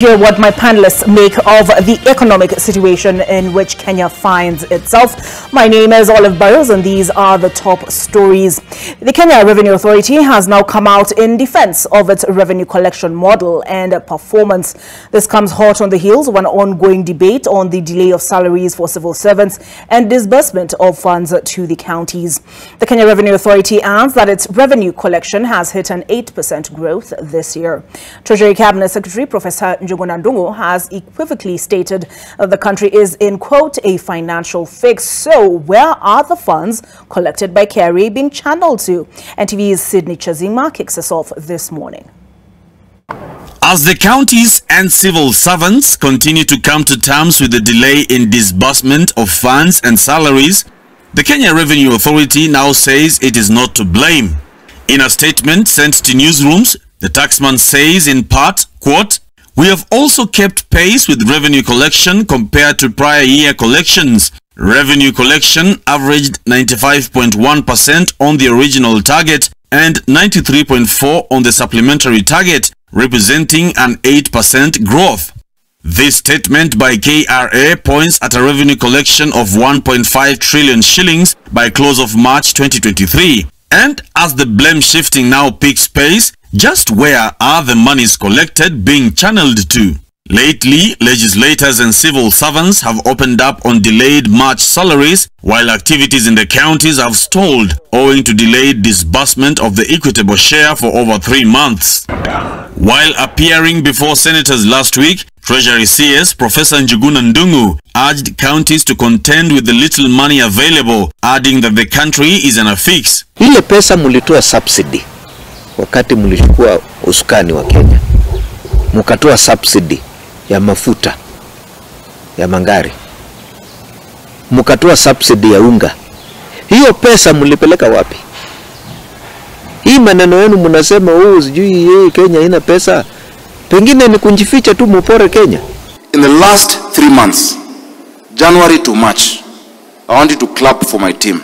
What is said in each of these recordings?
Hear what my panelists make of the economic situation in which Kenya finds itself. My name is Olive Burrows and these are the top stories. The Kenya Revenue Authority has now come out in defense of its revenue collection model and performance. This comes hot on the heels of an ongoing debate on the delay of salaries for civil servants and disbursement of funds to the counties. The Kenya Revenue Authority adds that its revenue collection has hit an 8% growth this year. Treasury Cabinet Secretary Professor Njuguna Ndung'u has equivocally stated that the country is in, quote, a financial fix. So where are the funds collected by KRA being channeled to? NTV's Sydney Chazima kicks us off this morning. As the counties and civil servants continue to come to terms with the delay in disbursement of funds and salaries, the Kenya Revenue Authority now says it is not to blame. In a statement sent to newsrooms, the taxman says in part, quote, "We have also kept pace with revenue collection compared to prior year collections. Revenue collection averaged 95.1% on the original target and 93.4% on the supplementary target, representing an 8% growth." This statement by KRA points at a revenue collection of 1.5 trillion shillings by close of March 2023. And as the blame shifting now picks pace, just where are the monies collected being channeled to? Lately, legislators and civil servants have opened up on delayed March salaries, while activities in the counties have stalled owing to delayed disbursement of the equitable share for over 3 months. While appearing before senators last week, Treasury CS Professor Njuguna Ndung'u urged counties to contend with the little money available, adding that the country is in a fix. Ile pesa mulitoa subsidy wakati mlichukua usukani wa Kenya, mukatoa subsidy ya mafuta ya mangari, mukatoa subsidy ya unga. Hiyo pesa mulipeleka wapi? Hii maneno yenu mnasema sijui Kenya ina pesa, pengine ni kunjificha tu mupore Kenya. In the last 3 months, January to March, I want you to clap for my team.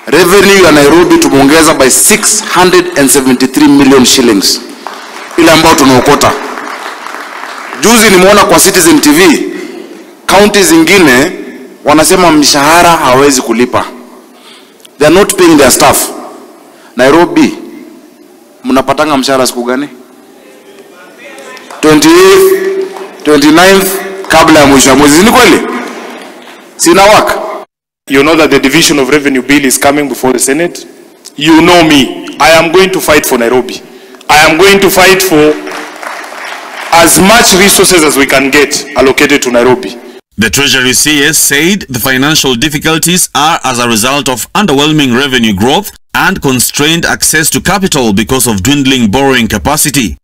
Revenue ya Nairobi tumeongeza by 673 million shillings. Ile ambao tunaokota. Juzi nimeona kwa Citizen TV, counties zingine wanasema mishahara hawezi kulipa. They are not paying their staff. Nairobi, mnapatanga mshahara siku gani? 28th, 29th, kabla ya mwisho wa mwezi. Ni kweli? Sina waka. You know that the division of revenue bill is coming before the Senate. You know me. I am going to fight for Nairobi. I am going to fight for as much resources as we can get allocated to Nairobi. The Treasury CS said the financial difficulties are as a result of underwhelming revenue growth and constrained access to capital because of dwindling borrowing capacity.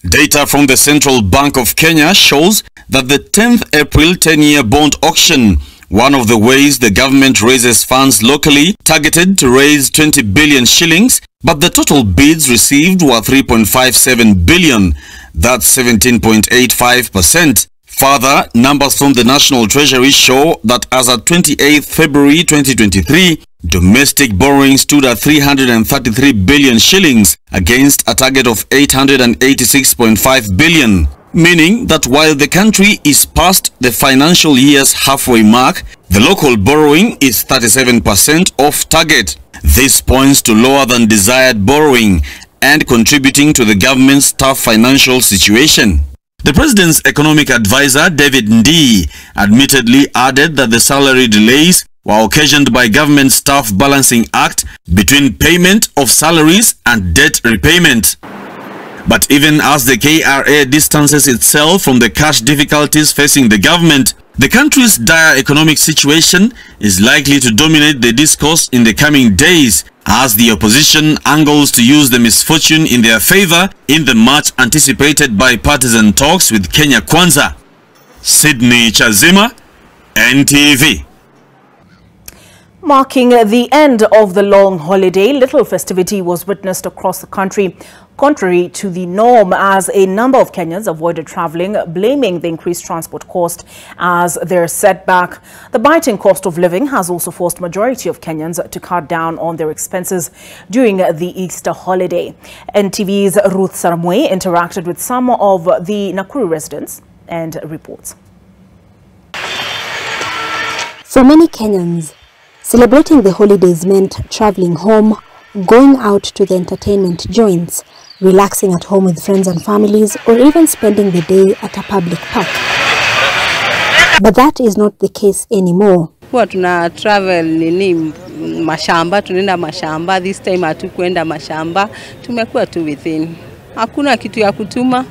Data from the Central Bank of Kenya shows that the 10th April 10-year bond auction, one of the ways the government raises funds locally, targeted to raise 20 billion shillings, but the total bids received were 3.57 billion. That's 17.85%. Further, numbers from the National Treasury show that as of 28th February 2023, domestic borrowing stood at 333 billion shillings against a target of 886.5 billion. Meaning that while the country is past the financial year's halfway mark, the local borrowing is 37% off target. This points to lower than desired borrowing and contributing to the government's tough financial situation. The president's economic advisor, David Ndii, admittedly added that the salary delays were occasioned by government staff balancing act between payment of salaries and debt repayment. But even as the KRA distances itself from the cash difficulties facing the government, the country's dire economic situation is likely to dominate the discourse in the coming days as the opposition angles to use the misfortune in their favor in the much anticipated bipartisan talks with Kenya Kwanza. Sydney Chazima, NTV. Marking the end of the long holiday, little festivity was witnessed across the country. contrary to the norm, as a number of Kenyans avoided traveling, blaming the increased transport cost as their setback. The biting cost of living has also forced majority of Kenyans to cut down on their expenses during the Easter holiday. NTV's Ruth Sarmoei interacted with some of the Nakuru residents and reports. For many Kenyans, celebrating the holidays meant traveling home, going out to the entertainment joints, relaxing at home with friends and families, or even spending the day at a public park. But that is not the case anymore. Huwa tuna travel mashamba, tunaenda mashamba. This time hatukwenda mashamba, tumekuwa tu within. Hakuna kitu ya kutuma.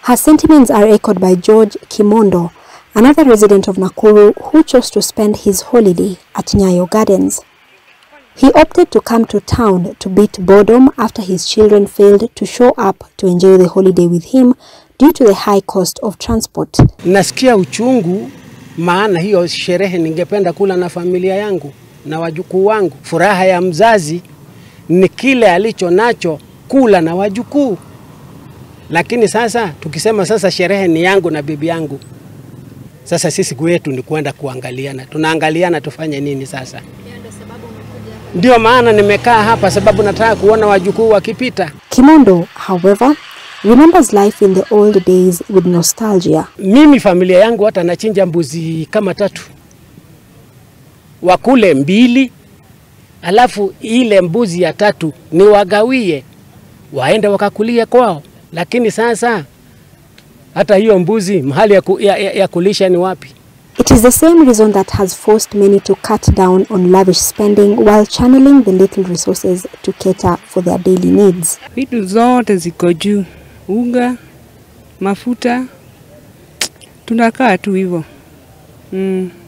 Her sentiments are echoed by George Kimondo, another resident of Nakuru who chose to spend his holiday at Nyayo Gardens. He opted to come to town to beat boredom after his children failed to show up to enjoy the holiday with him due to the high cost of transport. Nasikia uchungu, maana hiyo sherehe ningependa kula na familia yangu na wajukuu wangu. Furaha ya mzazi ni kile alicho nacho, kula na wajukuu. Lakini sasa tukisema sasa sherehe ni yangu na bibi yangu, sasa sisi kwetu ni kwenda kuangaliana. Tunaangaliana tufanye nini sasa? Ndio maana nimekaa hapa, sababu nataka kuona wajukuu wakipita. Kimondo, however, remembers life in the old days with nostalgia. Mimi familia yangu hata nachinja mbuzi kama 3. Wakule 2, alafu ile mbuzi ya 3 ni wagawie, waende wakakulia kwao. Lakini sasa hata hiyo mbuzi mahali ya kulisha ni wapi? It is the same reason that has forced many to cut down on lavish spending while channeling the little resources to cater for their daily needs. Vitu zote ziko juu. Unga, mafuta, tunakaa tu hivyo.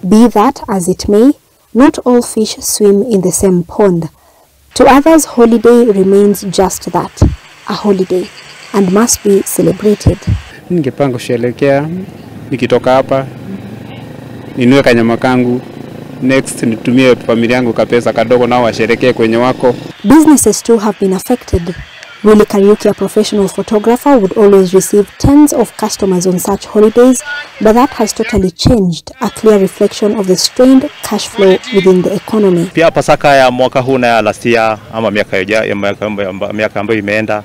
Be that as it may, not all fish swim in the same pond. To others, holiday remains just that, a holiday, and must be celebrated. Ningepanga kusherehekea nikitoka hapa, ninue kanyama kangu, next nitumie familia yangu kapesa kadogo nao washerehekee kwenye wako. Businesses too have been affected. Willie Kariuki, a professional photographer, would always receive tens of customers on such holidays, but that has totally changed, a clear reflection of the strained cash flow within the economy. Pia Pasaka ya mwaka huu na ya last year ama miaka ambayo imeenda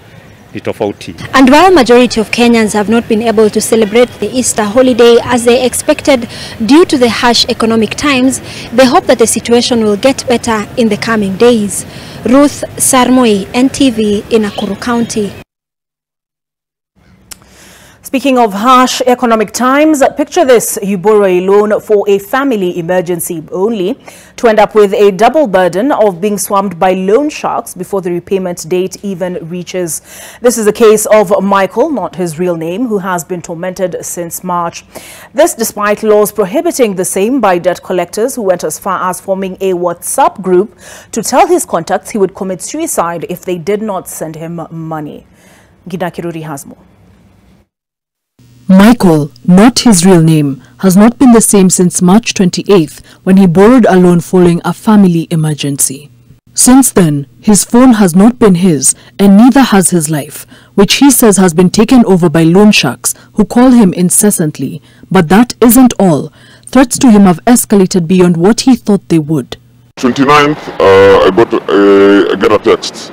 ni tofauti. And while majority of Kenyans have not been able to celebrate the Easter holiday as they expected due to the harsh economic times, they hope that the situation will get better in the coming days. Ruth Sarmoei, NTV in Nakuru County. Speaking of harsh economic times, picture this: you borrow a loan for a family emergency only to end up with a double burden of being swamped by loan sharks before the repayment date even reaches. This is the case of Michael, not his real name, who has been tormented since March. This despite laws prohibiting the same by debt collectors who went as far as forming a WhatsApp group to tell his contacts he would commit suicide if they did not send him money. Gina Kiruri has more. Michael, not his real name, has not been the same since March 28th when he borrowed a loan following a family emergency. Since then, his phone has not been his and neither has his life, which he says has been taken over by loan sharks who call him incessantly. But that isn't all. Threats to him have escalated beyond what he thought they would. 29th, I got a text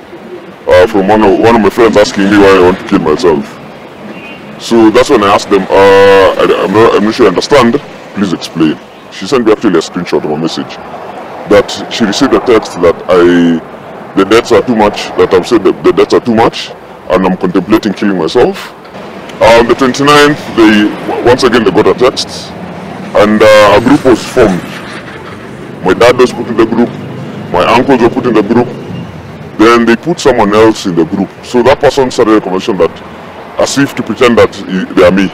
from one of my friends asking me why I want to kill myself. So that's when I asked them, I'm not sure I understand, please explain. She sent me actually a screenshot of a message that she received a text that the debts are too much, that I've said that the debts are too much and I'm contemplating killing myself. On the 29th, once again they got a text and a group was formed. My dad was put in the group, my uncles were put in the group, then they put someone else in the group. So that person started a conversation that as if to pretend that they are me.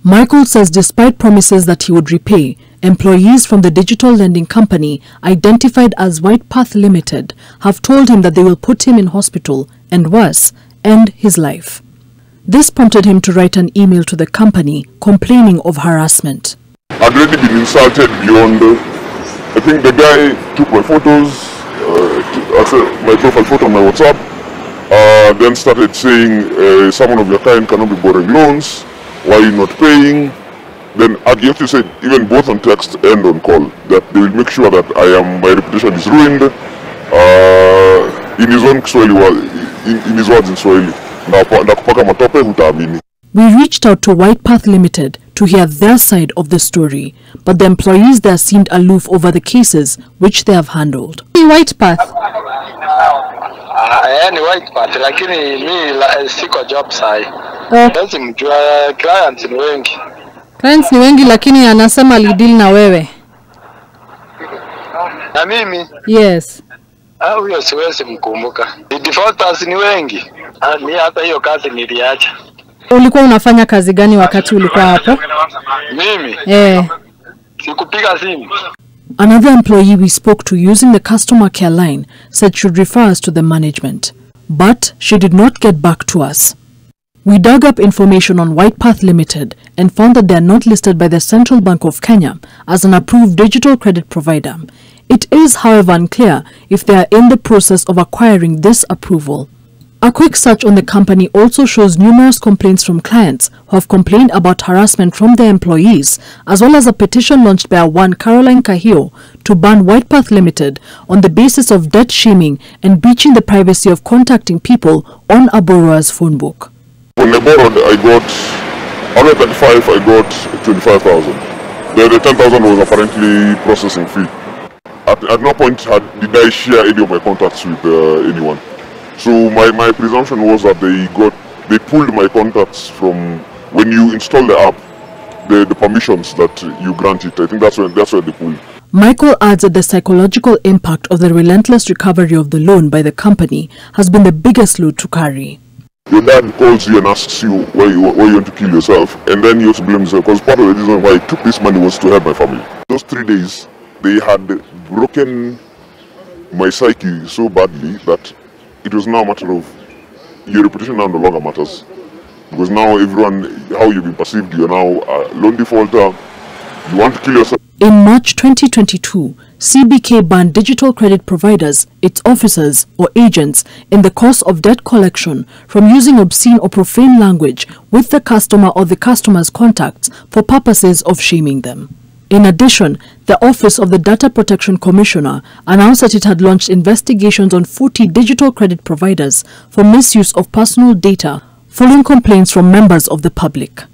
Michael says despite promises that he would repay, employees from the digital lending company identified as White Path Limited have told him that they will put him in hospital and worse, end his life. This prompted him to write an email to the company complaining of harassment. I'd already been insulted beyond, I think the guy took my photos, my profile photo on my WhatsApp. Then started saying, someone of your kind cannot be borrowing loans. Why are you not paying? Then he actually said, even both on text and on call, that they will make sure that my reputation is ruined. In his own Swahili, in his words in Swahili. We reached out to White Path Limited to hear their side of the story, but the employees there seemed aloof over the cases which they have handled. White Path? Ni White Path, lakini mi siko job sai. Basi mjua clients ni wengi. Clients ni wengi lakini anasema alideal na wewe. Na mimi? Yes. Huyo siwezi mkumbuka. Defaulters ni wengi. Ni hata hiyo kazi niliacha. Ulikuwa unafanya kazi gani wakati ulikuwa hapo? Mimi? Sikupiga simu. Another employee we spoke to using the customer care line said should refer us to the management, but she did not get back to us. We dug up information on White Path Limited and found that they are not listed by the Central Bank of Kenya as an approved digital credit provider. It is, however, unclear if they are in the process of acquiring this approval. A quick search on the company also shows numerous complaints from clients who have complained about harassment from their employees, as well as a petition launched by one Caroline Kahio to ban White Path Limited on the basis of debt shaming and breaching the privacy of contacting people on a borrower's phone book. When I borrowed, I got 135, I got 25,000. The 10,000 was apparently processing fee. At no point did I share any of my contacts with anyone. So my presumption was that they pulled my contacts from when you install the app, the permissions that you grant it. I think that's where they pulled. Michael adds that the psychological impact of the relentless recovery of the loan by the company has been the biggest load to carry. Your dad calls you and asks you why you want to kill yourself, and then you also blame yourself, because part of the reason why I took this money was to help my family. Those 3 days, they had broken my psyche so badly that it was now a matter of your reputation now no longer matters. Because now everyone, how you've been perceived, you're now a loan defaulter, you want to kill yourself. In March 2022, CBK banned digital credit providers, its officers or agents in the course of debt collection from using obscene or profane language with the customer or the customer's contacts for purposes of shaming them. In addition, the Office of the Data Protection Commissioner announced that it had launched investigations on 40 digital credit providers for misuse of personal data following complaints from members of the public.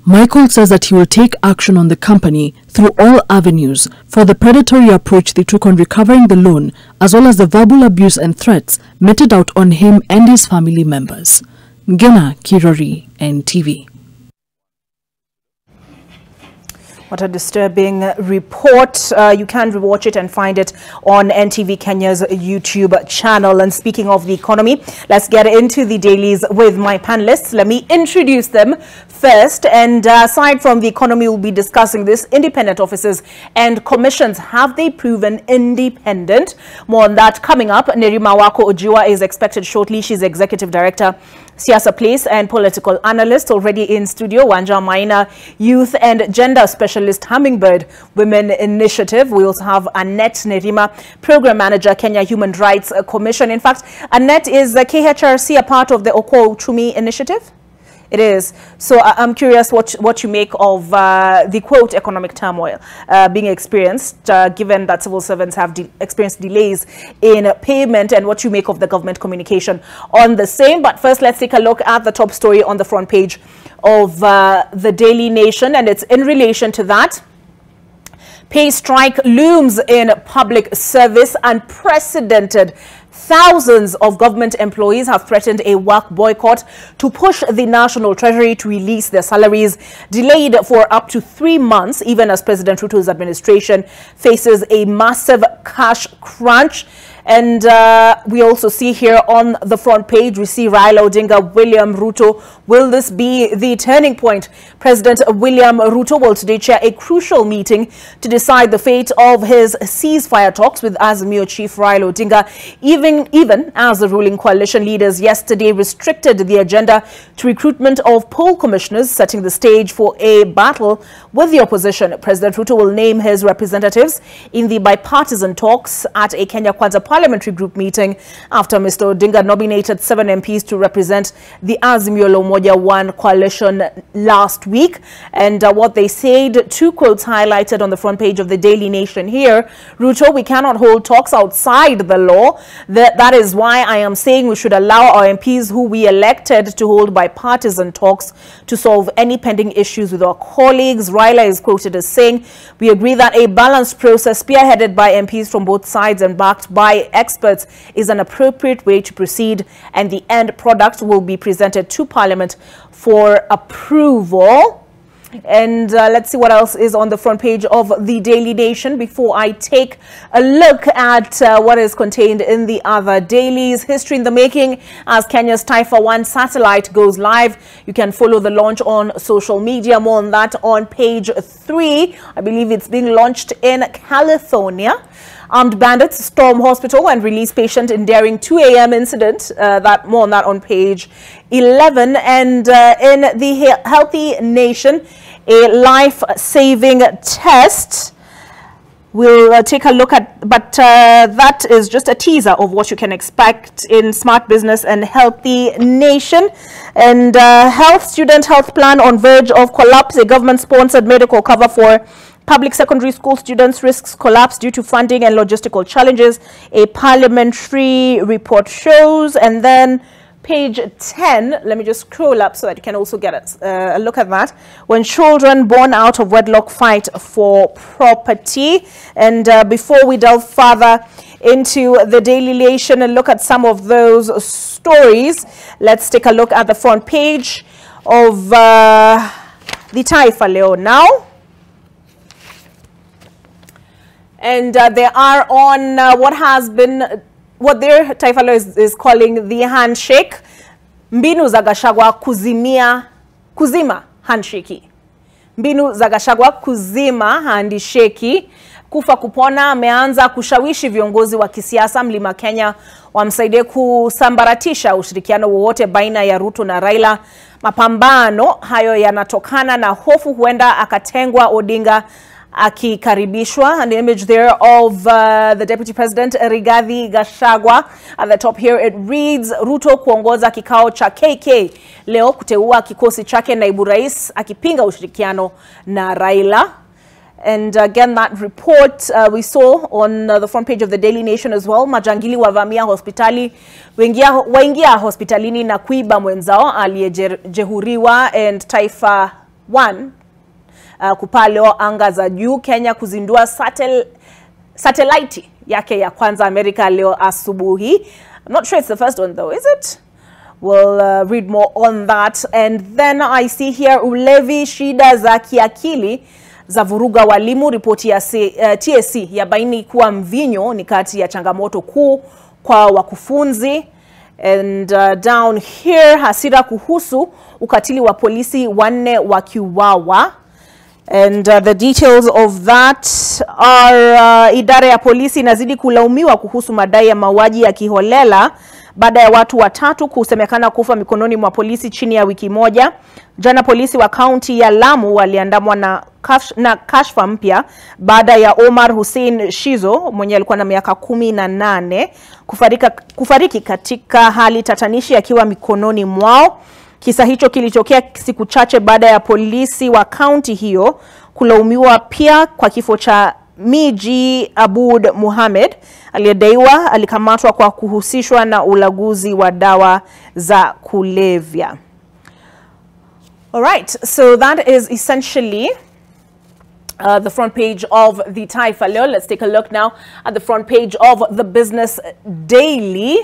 Michael says that he will take action on the company through all avenues for the predatory approach they took on recovering the loan, as well as the verbal abuse and threats meted out on him and his family members. Ngena Kirori, NTV. What a disturbing report. You can rewatch it and find it on NTV Kenya's YouTube channel. And speaking of the economy, let's get into the dailies with my panelists. Let me introduce them first. And aside from the economy, we'll be discussing this. Independent officers and commissions, have they proven independent? More on that coming up. Nerima Wako Ojiwa is expected shortly. She's Executive Director, Siasa Place and Political Analyst. Already in studio, Wanja Maina, Youth and Gender Specialist, Hummingbird Women Initiative. We also have Annette Nerima, Program Manager, Kenya Human Rights Commission. In fact, Annette, is KHRC a part of the Oko Uchumi Initiative? It is. So I'm curious what you make of the quote economic turmoil being experienced, given that civil servants have experienced delays in payment, and what you make of the government communication on the same. But first, let's take a look at the top story on the front page of the Daily Nation, and it's in relation to that. Pay strike looms in public service. Unprecedented. Thousands of government employees have threatened a work boycott to push the National Treasury to release their salaries, delayed for up to 3 months, even as President Ruto's administration faces a massive cash crunch. And we also see here on the front page, we see Raila Odinga, William Ruto. Will this be the turning point? President William Ruto will today chair a crucial meeting to decide the fate of his ceasefire talks with Azimio chief Raila Odinga, even as the ruling coalition leaders yesterday restricted the agenda to recruitment of poll commissioners, setting the stage for a battle with the opposition. President Ruto will name his representatives in the bipartisan talks at a Kenya Kwanza parliamentary group meeting after Mr. Odinga nominated 7 MPs to represent the Azimio la Umoja One coalition last week. And what they said, 2 quotes highlighted on the front page of the Daily Nation here. Ruto, we cannot hold talks outside the law. That is why I am saying we should allow our MPs who we elected to hold bipartisan talks to solve any pending issues with our colleagues. Raila is quoted as saying, we agree that a balanced process spearheaded by MPs from both sides and backed by experts is an appropriate way to proceed, and the end product will be presented to Parliament for approval. And let's see what else is on the front page of the Daily Nation before I take a look at what is contained in the other dailies. History in the making as Kenya's Taifa One satellite goes live. You can follow the launch on social media. More on that on page 3. I believe it's being launched in California. Armed bandits storm hospital and release patient in daring 2 a.m. incident. More on that on page 11. And in the Healthy Nation, a life-saving test. We'll take a look at, but that is just a teaser of what you can expect in Smart Business and Healthy Nation. And health student health plan on verge of collapse. A government-sponsored medical cover for public secondary school students risks collapse due to funding and logistical challenges, a parliamentary report shows. And then page 10, let me just scroll up so that you can also get a look at that. When children born out of wedlock fight for property. And before we delve further into the Daily Nation and look at some of those stories, let's take a look at the front page of the Taifa Leo now. And they are on what has been, what their Taifa Leo is calling the handshake. Mbinu za Gachagua kuzima handshake. Mbinu za Gachagua kuzima handshake. Kufa kupona ameanza kushawishi viongozi wa kisiasa Mlima Kenya wamsaidie kusambaratisha ushirikiano wowote baina ya Ruto na Raila. Mapambano hayo yanatokana na hofu huenda akatengwa Odinga akikaribishwa. An image there of the Deputy President Rigathi Gachagua. At the top here it reads, Ruto kuongoza kikao cha KK leo kuteua kikosi chake naibu rais akipinga ushirikiano na Raila. And again, that report we saw on the front page of the Daily Nation as well. Majangili wavamia hospitali, waingia hospitalini na kuiba mwenzao aliyejehuriwa. And Taifa One kupaleo anga za juu. Kenya kuzindua satellite yake ya kwanza Amerika leo asubuhi. I'm not sure it's the first one though, is it? We'll read more on that. And then I see here ulevi shida za kiakili za vuruga walimu. Ripoti ya TSC yabaini kuwa mvinyo ni kati ya changamoto kuu kwa wakufunzi. And down here hasira kuhusu ukatili wa polisi 4 wakiuawa. And the details of that are idara ya polisi inazidi kulaumiwa kuhusu madai ya mauaji ya kiholela baada ya watu 3 kusemekana kufa mikononi mwa polisi chini ya wiki moja. Jana polisi wa kaunti ya Lamu waliandamwa na kashfa mpya baada ya Omar Hussein Shizo mwenye alikuwa na miaka 18 kufariki katika hali tatanishi akiwa mikononi mwao. Kisa hicho kilitokea siku chache baada ya polisi wa kaunti hiyo kulaumiwa pia kwa kifo cha Miji Abud Muhammad aliyedaiwa alikamatwa kwa kuhusishwa na ulaguzi wa dawa za kulevya. All right, so that is essentially the front page of the Taifa Leo. Let's take a look now at the front page of the Business Daily.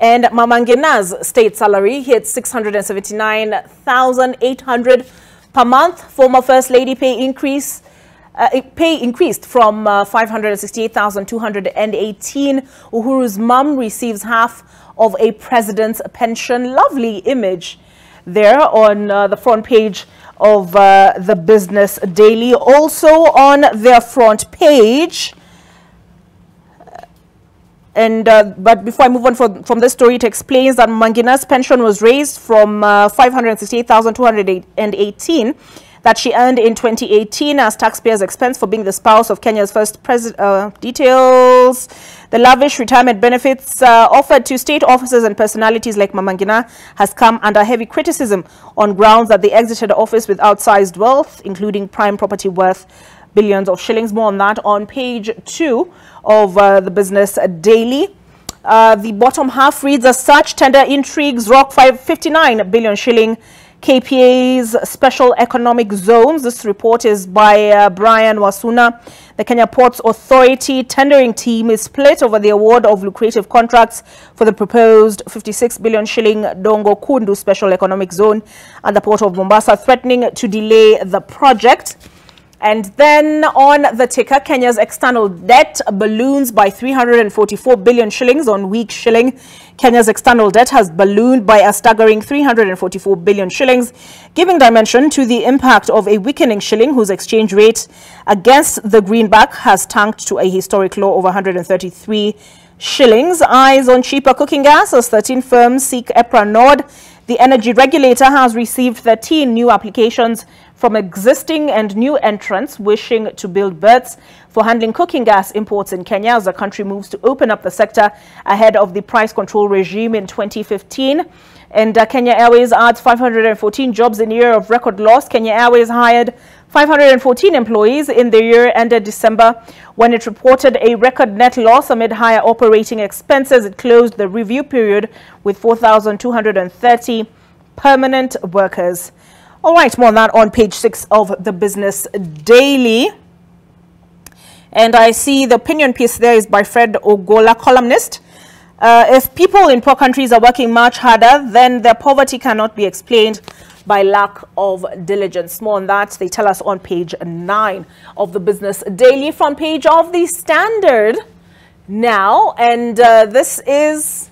And Mama Ngina's state salary hit 679,800 per month. Former First Lady pay increased from 568,218. Uhuru's mum receives half of a president's pension. Lovely image there on the front page of the Business Daily. Also on their front page. And but before I move on from this story, it explains that Mangina's pension was raised from 568,218 that she earned in 2018 as taxpayers' expense for being the spouse of Kenya's first president. Details. The lavish retirement benefits offered to state officers and personalities like Mama Ngina has come under heavy criticism on grounds that they exited office with outsized wealth, including prime property worth billions of shillings. More on that on page 2 of the Business Daily. The bottom half reads as such: tender intrigues rock 59 billion shilling KPA's special economic zones. This report is by Brian Wasuna. The Kenya Ports Authority tendering team is split over the award of lucrative contracts for the proposed 56 billion shilling Dongo Kundu special economic zone at the port of Mombasa, threatening to delay the project. And then on the ticker, Kenya's external debt balloons by 344 billion shillings on weak shilling. Kenya's external debt has ballooned by a staggering 344 billion shillings, giving dimension to the impact of a weakening shilling whose exchange rate against the greenback has tanked to a historic low of 133 shillings. Eyes on cheaper cooking gas as 13 firms seek EPRA nod. The energy regulator has received 13 new applications from existing and new entrants wishing to build berths for handling cooking gas imports in Kenya as the country moves to open up the sector ahead of the price control regime in 2015. And Kenya Airways adds 514 jobs in a year of record loss. Kenya Airways hired 514 employees in the year ended December when it reported a record net loss amid higher operating expenses. It closed the review period with 4,230 permanent workers. All right, more on that on page 6 of the Business Daily. And I see the opinion piece there is by Fred Ogola, columnist. If people in poor countries are working much harder, then their poverty cannot be explained by lack of diligence. More on that, they tell us on page 9 of the Business Daily. Front page of the Standard now, and this is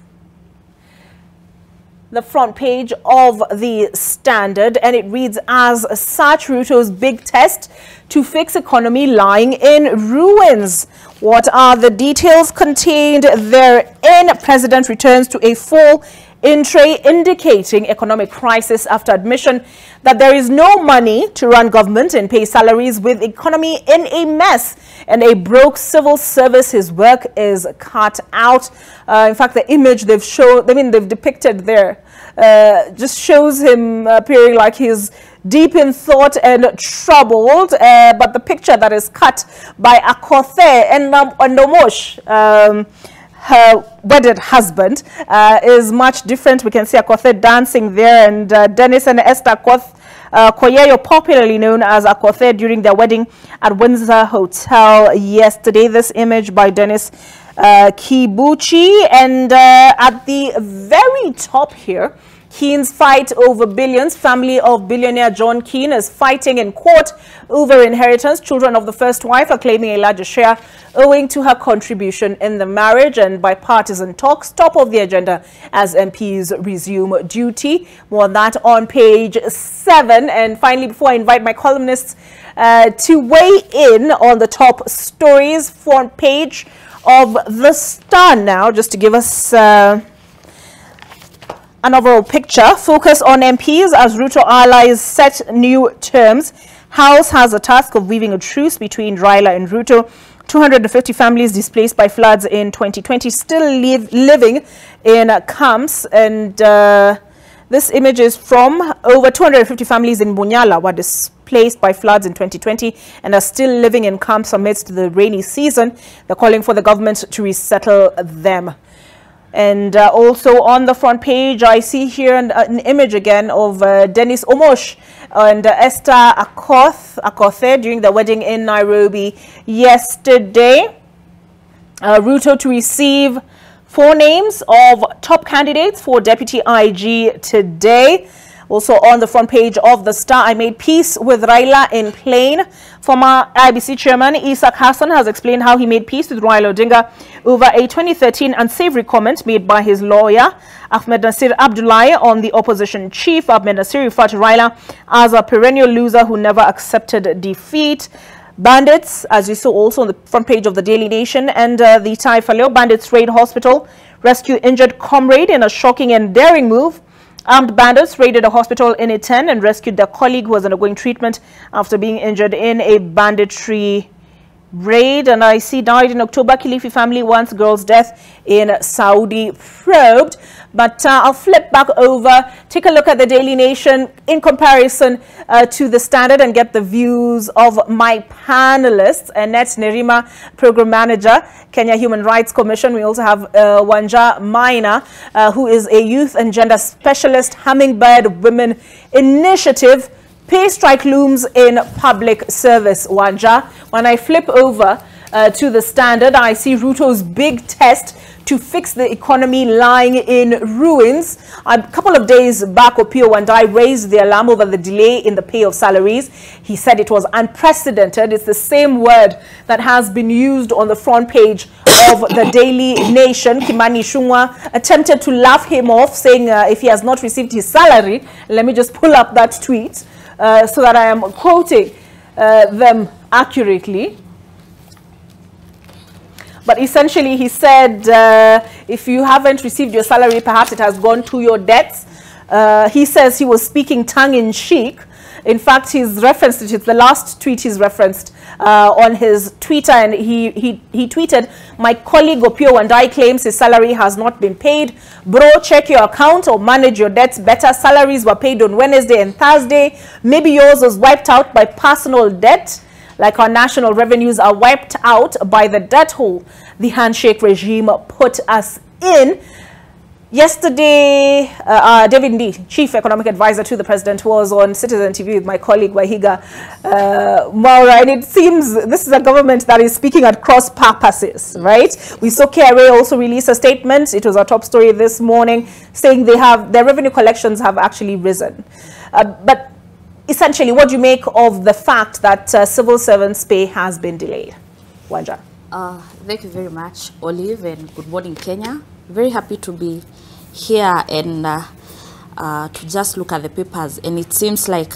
the front page of the Standard, and it reads as such: Ruto's big test to fix economy lying in ruins. What are the details contained therein? President returns to a full in-tray, indicating economic crisis after admission that there is no money to run government and pay salaries with economy in a mess and a broke civil service. His work is cut out. In fact, the image they've depicted there just shows him appearing like he's deep in thought and troubled, but the picture that is cut by Akothe and Ndomosh, her wedded husband, is much different. We can see Akothe dancing there, and Dennis and Esther Koyeyo, popularly known as Akothe, during their wedding at Windsor Hotel yesterday. This image by Dennis Kibuchi, and at the very top here, Keen's fight over billions. Family of billionaire John Keen is fighting in court over inheritance. Children of the first wife are claiming a larger share owing to her contribution in the marriage, and bipartisan talks top of the agenda as MPs resume duty. More on that on page 7. And finally, before I invite my columnists to weigh in on the top stories, front page of the Star now, just to give us an overall picture. Focus on MPs as Ruto allies set new terms. House has a task of weaving a truce between Raila and Ruto. 250 families displaced by floods in 2020 still living in camps, and this image is from over 250 families in Bunyala were displaced by floods in 2020 and are still living in camps amidst the rainy season. They're calling for the government to resettle them. And also on the front page, I see here an image again of Dennis Omosh and Esther Akothe during the wedding in Nairobi yesterday. Ruto to receive 4 names of top candidates for Deputy IG today. Also on the front page of the Star, I made peace with Raila in Plain. Former IBC chairman Isaac Hassan has explained how he made peace with Raila Odinga over a 2013 unsavory comment made by his lawyer Ahmed Nasir Abdullahi on the opposition chief. Ahmed Nasir referred to Raila as a perennial loser who never accepted defeat. Bandits, as you saw also on the front page of the Daily Nation, and the Taifa Leo bandits raid hospital, rescue injured comrade in a shocking and daring move Armed bandits raided a hospital in Iten and rescued their colleague who was undergoing treatment after being injured in a banditry raid. And I see died in October. Kilifi family wants girl's death in Saudi probed. But I'll flip back over, take a look at the Daily Nation in comparison to the Standard and get the views of my panelists. Annette Nerima, Program Manager, Kenya Human Rights Commission. We also have Wanja Maina, who is a Youth and Gender Specialist, Hummingbird Women Initiative. Pay strike looms in public service, Wanja. When I flip over to the Standard, I see Ruto's big test to fix the economy lying in ruins. A couple of days back, Opiyo Wandayi raised the alarm over the delay in the pay of salaries. He said it was unprecedented. It's the same word that has been used on the front page of the Daily Nation. Kimani Ichung'wah attempted to laugh him off, saying if he has not received his salary, let me just pull up that tweet so that I am quoting them accurately. But essentially, he said, if you haven't received your salary, perhaps it has gone to your debts. He says he was speaking tongue-in-cheek. In fact, he's referenced it. It's the last tweet he's referenced on his Twitter. And he tweeted, my colleague Opiyo Wandayi claims his salary has not been paid. Bro, check your account or manage your debts better. Salaries were paid on Wednesday and Thursday. Maybe yours was wiped out by personal debt, like our national revenues are wiped out by the debt hole the handshake regime put us in. Yesterday, David Ndii, Chief Economic Advisor to the President, was on Citizen TV with my colleague Wahiga Maura, and it seems this is a government that is speaking at cross purposes, right? We saw KRA also release a statement. It was our top story this morning, saying their revenue collections have actually risen. But essentially, what do you make of the fact that civil servants' pay has been delayed? Wanja. Thank you very much, Olive, and good morning, Kenya. Very happy to be here and to just look at the papers. And it seems like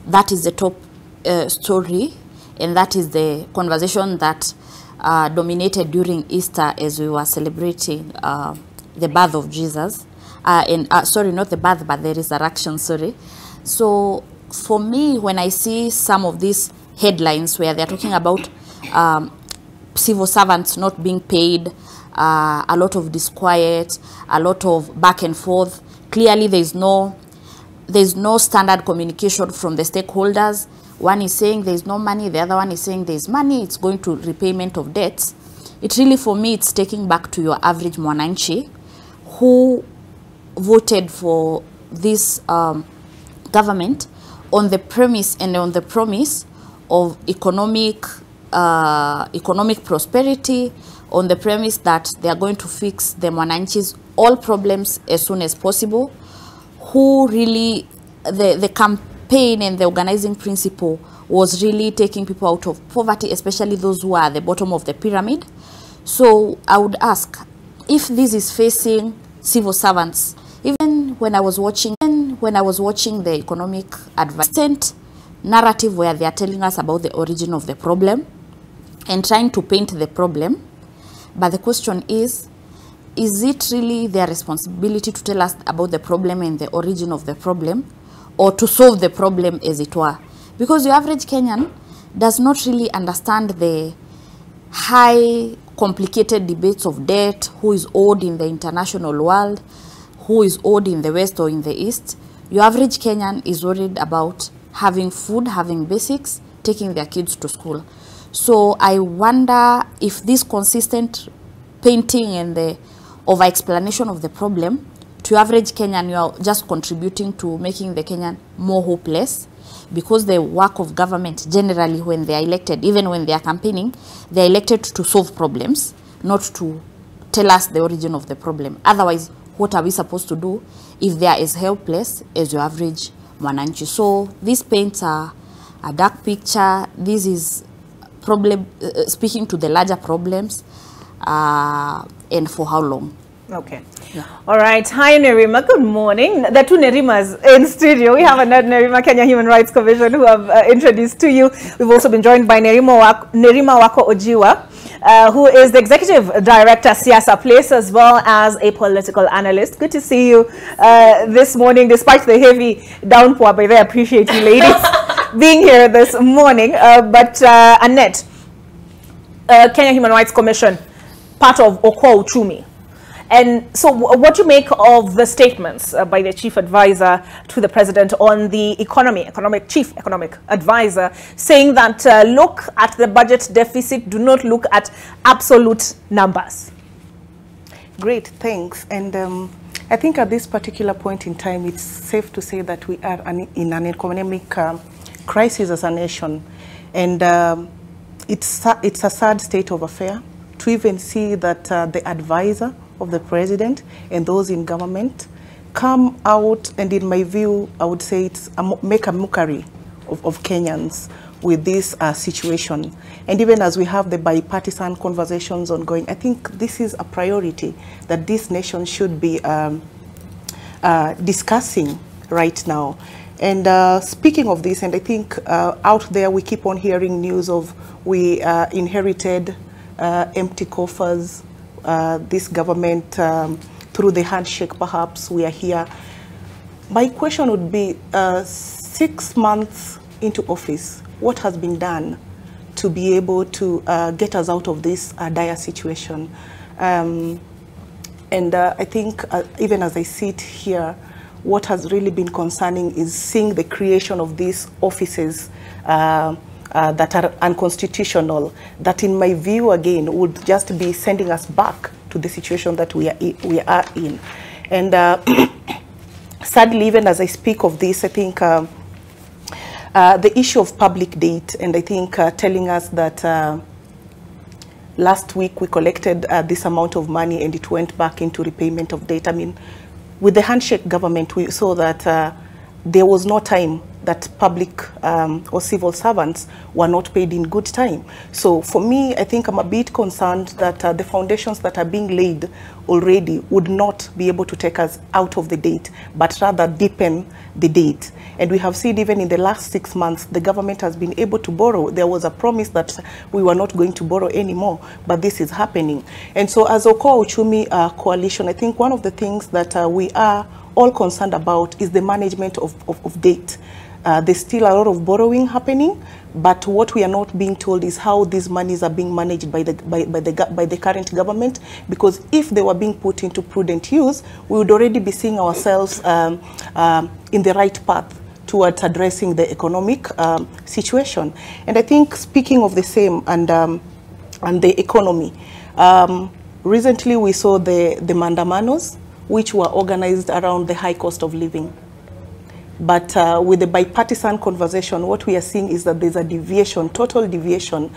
that is the top story, and that is the conversation that dominated during Easter as we were celebrating the birth of Jesus. Sorry, not the birth, but the resurrection, sorry. So for me, when I see some of these headlines where they're talking about civil servants not being paid, a lot of disquiet, a lot of back and forth, clearly there's no standard communication from the stakeholders. One is saying there's no money, the other one is saying there's money, it's going to repayment of debts. It really, for me, it's taking back to your average mwananchi who voted for this government on the premise and on the promise of economic prosperity, on the premise that they are going to fix the mwananchi's all problems as soon as possible, who really, the campaign and the organizing principle was really taking people out of poverty, especially those who are at the bottom of the pyramid. So I would ask, if this is facing civil servants, even when I was watching the economic advancement narrative where they are telling us about the origin of the problem and trying to paint the problem, but the question is it really their responsibility to tell us about the problem and the origin of the problem, or to solve the problem, as it were? Because the average Kenyan does not really understand the high, complicated debates of debt, who is owed in the international world, who is owed in the West or in the East. Your average Kenyan is worried about having food, having basics, taking their kids to school. So I wonder if this consistent painting and the over-explanation of the problem, to average Kenyan, you are just contributing to making the Kenyan more hopeless, because the work of government generally, when they are elected, even when they are campaigning, they are elected to solve problems, not to tell us the origin of the problem. Otherwise, what are we supposed to do if they are as helpless as your average mwananchi? So this paints a dark picture. This is problem speaking to the larger problems, and for how long? Okay. Yeah. All right. Hi, Nerima. Good morning. The two Nerimas in studio. We have another Nerima, Kenya Human Rights Commission, who I've introduced to you. We've also been joined by Nerima Wako Ojiwa, who is the Executive Director, Siasa Place, as well as a political analyst. Good to see you this morning, despite the heavy downpour. But I appreciate you ladies being here this morning. Annette, Kenya Human Rights Commission, part of Okoa Uchumi. And so what do you make of the statements by the chief advisor to the president on the chief economic advisor, saying that look at the budget deficit, do not look at absolute numbers? Great, thanks. And I think at this particular point in time, it's safe to say that we are in an economic crisis as a nation. And it's a sad state of affair to even see that the advisor of the president and those in government come out, and in my view, I would say it's make a mockery of Kenyans with this situation. And even as we have the bipartisan conversations ongoing, I think this is a priority that this nation should be discussing right now. And speaking of this, and I think out there we keep on hearing news of we inherited empty coffers. This government, through the handshake, perhaps we are here. My question would be, 6 months into office, what has been done to be able to get us out of this dire situation? And I think even as I sit here, what has really been concerning is seeing the creation of these offices that are unconstitutional, that in my view, again, would just be sending us back to the situation that we are in. And sadly, even as I speak of this, I think the issue of public debt, and I think telling us that last week we collected this amount of money and it went back into repayment of debt. I mean, with the handshake government, we saw that there was no time that public or civil servants were not paid in good time. So for me, I think I'm a bit concerned that the foundations that are being laid already would not be able to take us out of the debt, but rather deepen the debt. And we have seen even in the last 6 months, the government has been able to borrow. There was a promise that we were not going to borrow anymore, but this is happening. And so as Okoa Uchumi Coalition, I think one of the things that we are all concerned about is the management of debt. There's still a lot of borrowing happening, but what we are not being told is how these monies are being managed by the current government, because if they were being put into prudent use, we would already be seeing ourselves in the right path towards addressing the economic situation. And I think speaking of the same and the economy, recently we saw the mandamanos, which were organized around the high cost of living. But with the bipartisan conversation, what we are seeing is that there's a deviation, total deviation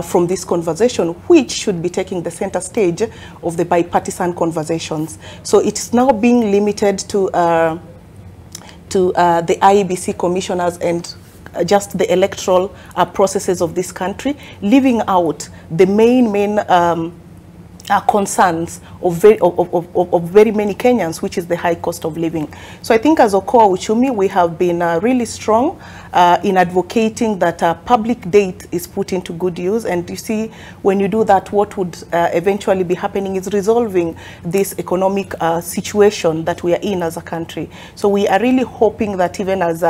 from this conversation, which should be taking the center stage of the bipartisan conversations. So it's now being limited to the IEBC commissioners and just the electoral processes of this country, leaving out the main concerns of very many Kenyans, which is the high cost of living. So I think as Okoa Uchumi, we have been really strong in advocating that public debt is put into good use. And you see, when you do that, what would eventually be happening is resolving this economic situation that we are in as a country. So we are really hoping that even as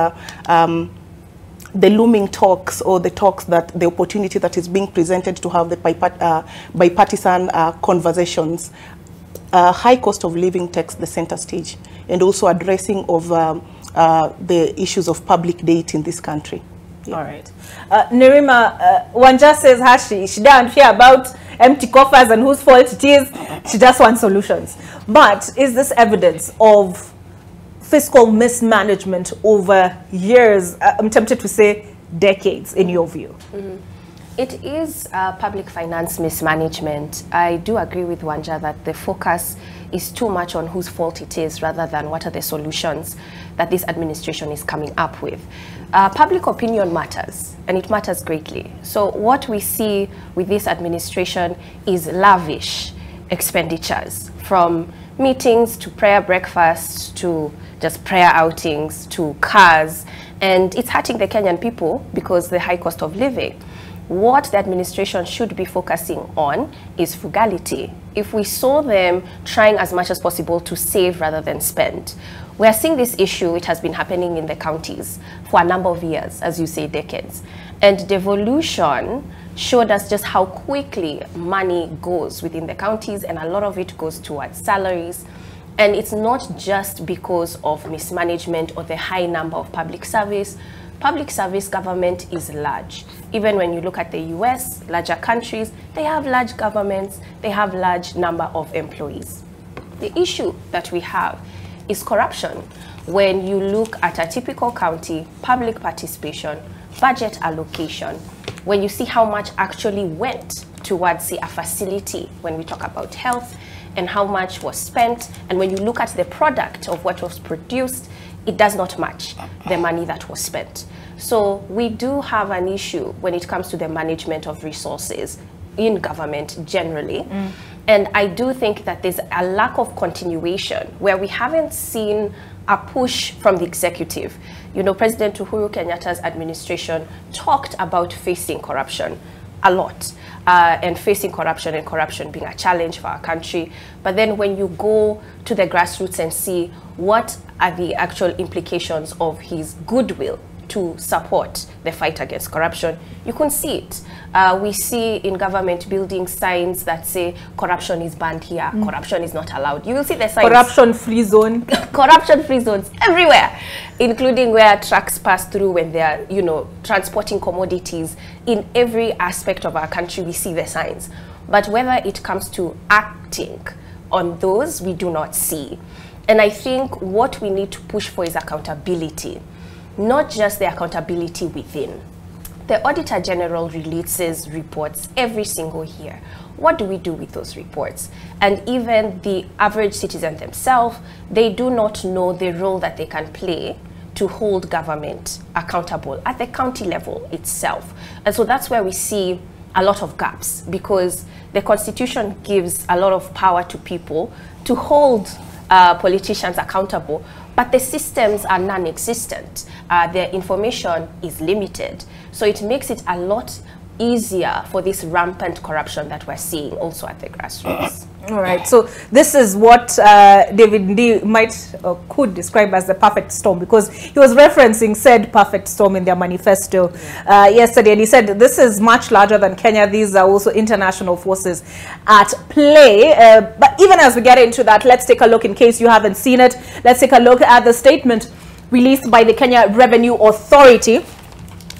the looming talks, or the talks that the opportunity that is being presented to have the bipartisan conversations, high cost of living takes the center stage, and also addressing of the issues of public debt in this country. Yeah. All right. Nerima, Wanja says she doesn't care about empty coffers and whose fault it is. She just wants solutions. But is this evidence of fiscal mismanagement over years, I'm tempted to say decades, in your view? Mm-hmm. It is public finance mismanagement. I do agree with Wanja that the focus is too much on whose fault it is rather than what are the solutions that this administration is coming up with. Public opinion matters, and it matters greatly. So what we see with this administration is lavish expenditures, from meetings to prayer breakfasts to just prayer outings to cars, and it's hurting the Kenyan people because the high cost of living. what the administration should be focusing on is frugality. If we saw them trying as much as possible to save rather than spend, we are seeing this issue, which has been happening in the counties for a number of years, as you say, decades. And devolution showed us just how quickly money goes within the counties, and a lot of it goes towards salaries. And it's not just because of mismanagement or the high number of public service. Public service government is large. Even when you look at the US, larger countries, they have large governments, they have large number of employees. The issue that we have is corruption. When you look at a typical county, public participation, budget allocation, when you see how much actually went towards, say, a facility, when we talk about health, and how much was spent, and when you look at the product of what was produced, it does not match the money that was spent. So we do have an issue when it comes to the management of resources in government generally. And I do think that there's a lack of continuation where we haven't seen a push from the executive. You know, President Uhuru Kenyatta's administration talked about facing corruption a lot, and facing corruption and corruption being a challenge for our country. But then when you go to the grassroots and see what are the actual implications of his goodwill to support the fight against corruption, you can see it. We see in government building signs that say corruption is banned here, corruption is not allowed. You will see the signs. Corruption-free zone. Corruption-free zones everywhere, including where trucks pass through when they are, you know, transporting commodities. In every aspect of our country, we see the signs. But whether it comes to acting on those, we do not see. And I think what we need to push for is accountability. Not just the accountability within. The Auditor General releases reports every single year. What do we do with those reports? And even the average citizen themselves, they do not know the role that they can play to hold government accountable at the county level itself. And so that's where we see a lot of gaps, because the Constitution gives a lot of power to people to hold politicians accountable, but the systems are non-existent. Their information is limited. So it makes it a lot easier for this rampant corruption that we're seeing also at the grassroots. All right, so this is what David Ndii might could describe as the perfect storm, because he was referencing said perfect storm in their manifesto yesterday, and he said this is much larger than Kenya. These are also international forces at play. But even as we get into that, let's take a look, in case you haven't seen it, let's take a look at the statement released by the Kenya Revenue Authority.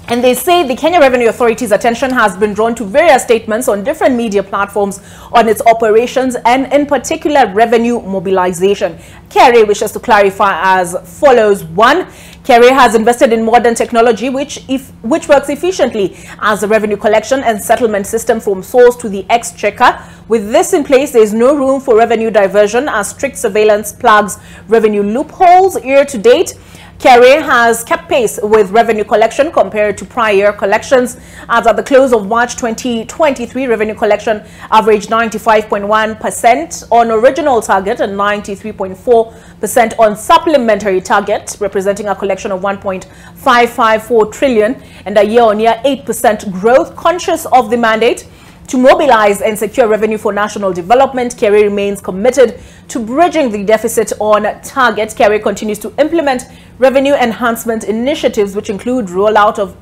And they say the Kenya Revenue Authority's attention has been drawn to various statements on different media platforms on its operations and in particular revenue mobilization. KRA wishes to clarify as follows. 1. KRA has invested in modern technology which works efficiently as a revenue collection and settlement system from source to the exchequer. With this in place, there is no room for revenue diversion as strict surveillance plugs revenue loopholes. Year to date, KRA has kept pace with revenue collection compared to prior collections, as at the close of March 2023, revenue collection averaged 95.1% on original target and 93.4% on supplementary target, representing a collection of 1.554 trillion and a year-on-year 8% growth. Conscious of the mandate to mobilize and secure revenue for national development, KRA remains committed to bridging the deficit on target. KRA continues to implement revenue enhancement initiatives, which include rollout of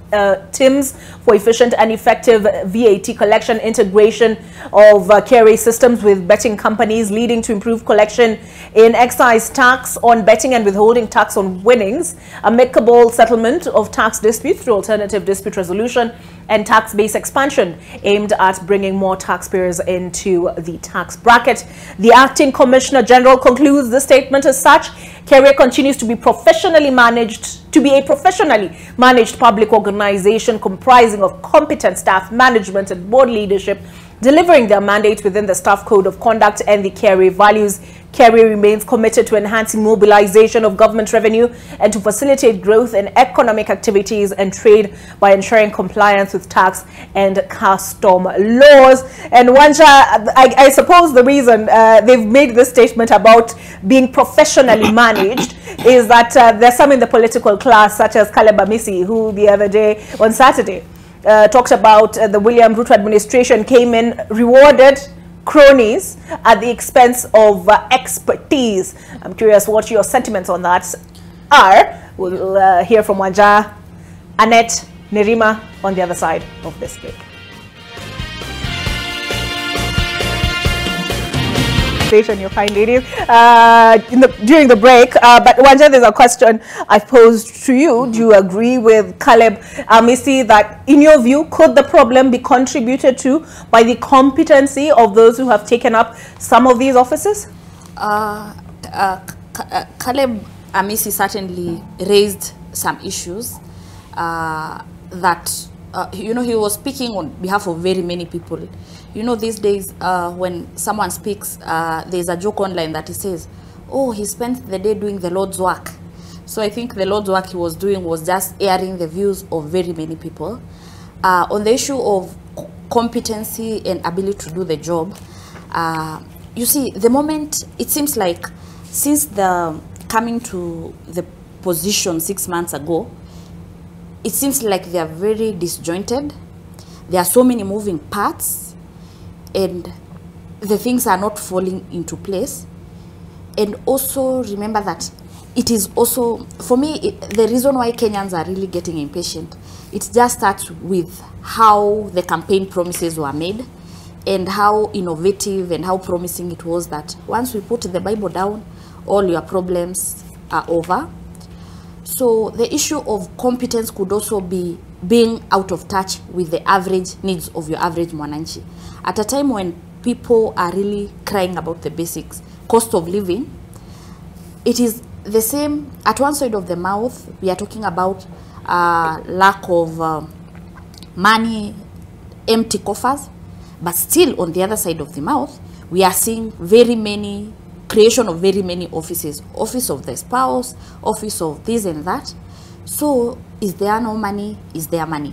TIMS for efficient and effective VAT collection, integration of KRA systems with betting companies, leading to improved collection in excise tax on betting and withholding tax on winnings, amicable settlement of tax disputes through alternative dispute resolution, and tax-based expansion aimed at bringing more taxpayers into the tax bracket. The Acting Commissioner General concludes the statement as such. KRA continues to be a professionally managed public organization comprising of competent staff, management and board leadership, delivering their mandate within the Staff Code of Conduct and the KRA values. KRA remains committed to enhancing mobilization of government revenue and to facilitate growth in economic activities and trade by ensuring compliance with tax and custom laws. And Wanja, I suppose the reason they've made this statement about being professionally managed is that there's some in the political class, such as Caleb Amisi, who the other day on Saturday talked about the William Ruto administration came in, rewarded cronies at the expense of expertise. I'm curious what your sentiments on that are. We'll hear from Wanja, Annette, Nerima on the other side of this break. You fine ladies during the break, but Wanja, there's a question I posed to you. Do you agree with Caleb Amisi that in your view could the problem be contributed to by the competency of those who have taken up some of these offices? Caleb Amisi certainly raised some issues that you know, he was speaking on behalf of very many people. You know, these days when someone speaks, there's a joke online that he says, oh, he spent the day doing the Lord's work. So I think the Lord's work he was doing was just airing the views of very many people. On the issue of competency and ability to do the job, you see, the moment, it seems like since the coming to the position 6 months ago, it seems like they are very disjointed. There are so many moving parts and the things are not falling into place. And also remember that it is also, for me, the reason why Kenyans are really getting impatient, it just starts with how the campaign promises were made and how innovative and how promising it was that once we put the Bible down, all your problems are over. So the issue of competence could also be being out of touch with the average needs of your average mwananchi. At a time when people are really crying about the basics, cost of living, it is the same. At one side of the mouth, we are talking about lack of money, empty coffers, but still on the other side of the mouth, we are seeing very many creation of very many offices, office of the spouse, office of this and that. So is there no money? Is there money?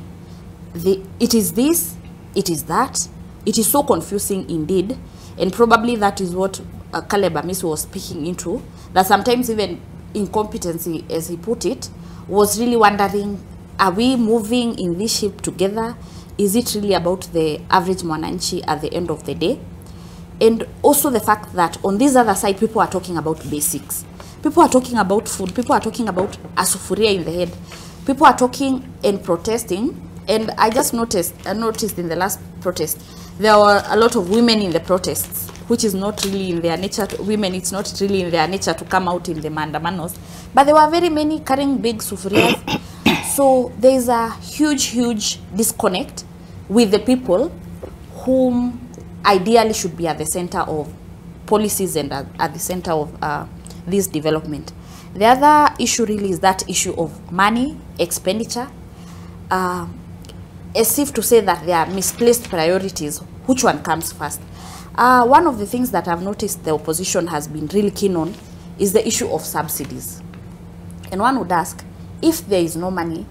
It is this, it is that. It is so confusing indeed, and probably that is what Caleb Amisi was speaking into, that sometimes even incompetency, as he put it, was really wondering, are we moving in this ship together? Is it really about the average mwananchi at the end of the day? And also the fact that on this other side, people are talking about basics. People are talking about food. People are talking about a sufuria in the head. People are talking and protesting. And I just noticed in the last protest, there were a lot of women in the protests, which is not really in their nature. Women, it's not really in their nature to come out in the mandamanos. But there were very many carrying big sufurias. So there is a huge disconnect with the people whom ideally should be at the center of policies and at the center of this development. The other issue really is that issue of money, expenditure, as if to say that there are misplaced priorities. Which one comes first? One of the things that I've noticed the opposition has been really keen on is the issue of subsidies. And one would ask, if there is no money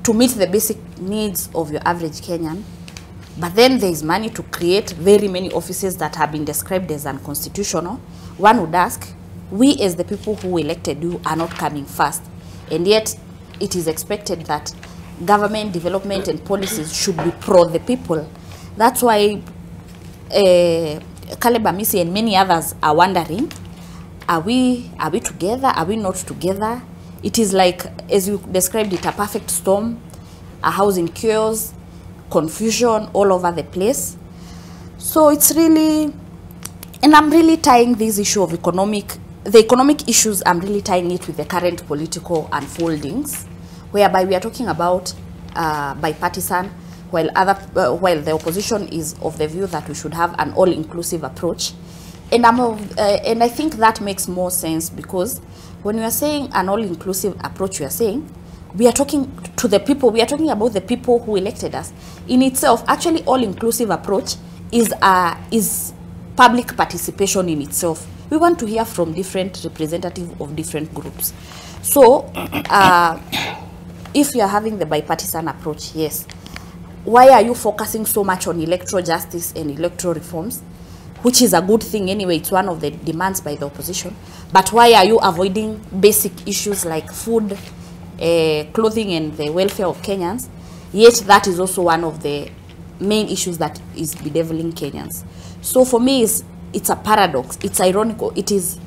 to meet the basic needs of your average Kenyan, but then there is money to create very many offices that have been described as unconstitutional, one would ask, we as the people who elected you are not coming first. And yet it is expected that government development and policies should be pro the people. That's why Caleb Amisi and many others are wondering, are we together? Are we not together? It is like, as you described it, a perfect storm, a housing chaos, confusion all over the place. So it's really, and I'm really tying this issue of the economic issues, I'm really tying it with the current political unfoldings, whereby we are talking about bipartisan, while the opposition is of the view that we should have an all-inclusive approach. And I think that makes more sense, because when we are saying an all-inclusive approach, we are saying we are talking to the people, we are talking about the people who elected us. In itself, actually, all-inclusive approach is public participation in itself. We want to hear from different representatives of different groups. So, if you are having the bipartisan approach, yes, why are you focusing so much on electoral justice and electoral reforms, which is a good thing anyway, it's one of the demands by the opposition, but why are you avoiding basic issues like food, clothing and the welfare of Kenyans? Yet that is also one of the main issues that is bedeviling Kenyans. So for me, it's a paradox. It's ironical. It is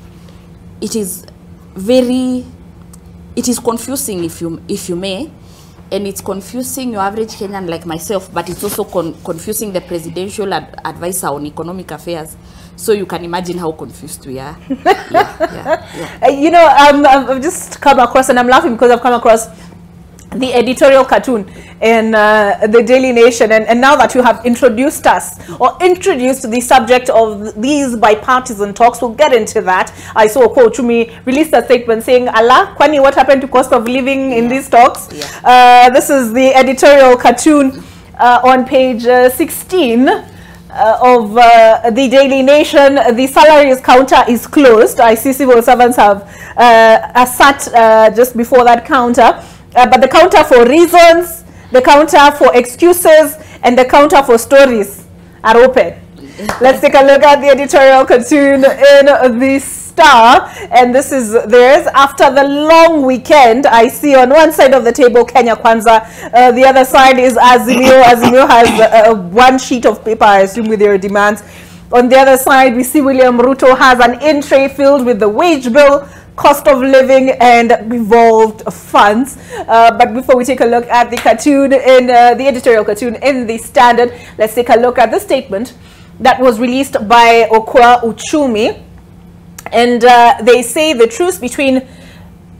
confusing, if you may, and it's confusing your average Kenyan like myself, but it's also confusing the presidential advisor on economic affairs. So you can imagine how confused we are. You know, I've just come across, and I'm laughing because I've come across the editorial cartoon in the Daily Nation, and now that you have introduced us or introduced the subject of these bipartisan talks, we'll get into that. I saw Okwor Uchumi released a statement saying, Allah, Kwani, what happened to cost of living in these talks? This is the editorial cartoon on page 16 of the Daily Nation. The salaries counter is closed. I see civil servants have sat just before that counter. But the counter for reasons, the counter for excuses, and the counter for stories are open. Let's take a look at the editorial cartoon in the Star. And this is theirs. After the long weekend, I see on one side of the table Kenya Kwanza. The other side is Azimio. Azimio has one sheet of paper, I assume, with their demands. On the other side, we see William Ruto has an in-tray filled with the wage bill, cost of living, and revolved funds. But before we take a look at the cartoon in the editorial cartoon in the Standard, let's take a look at the statement that was released by Okwor Uchumi. And they say the truce between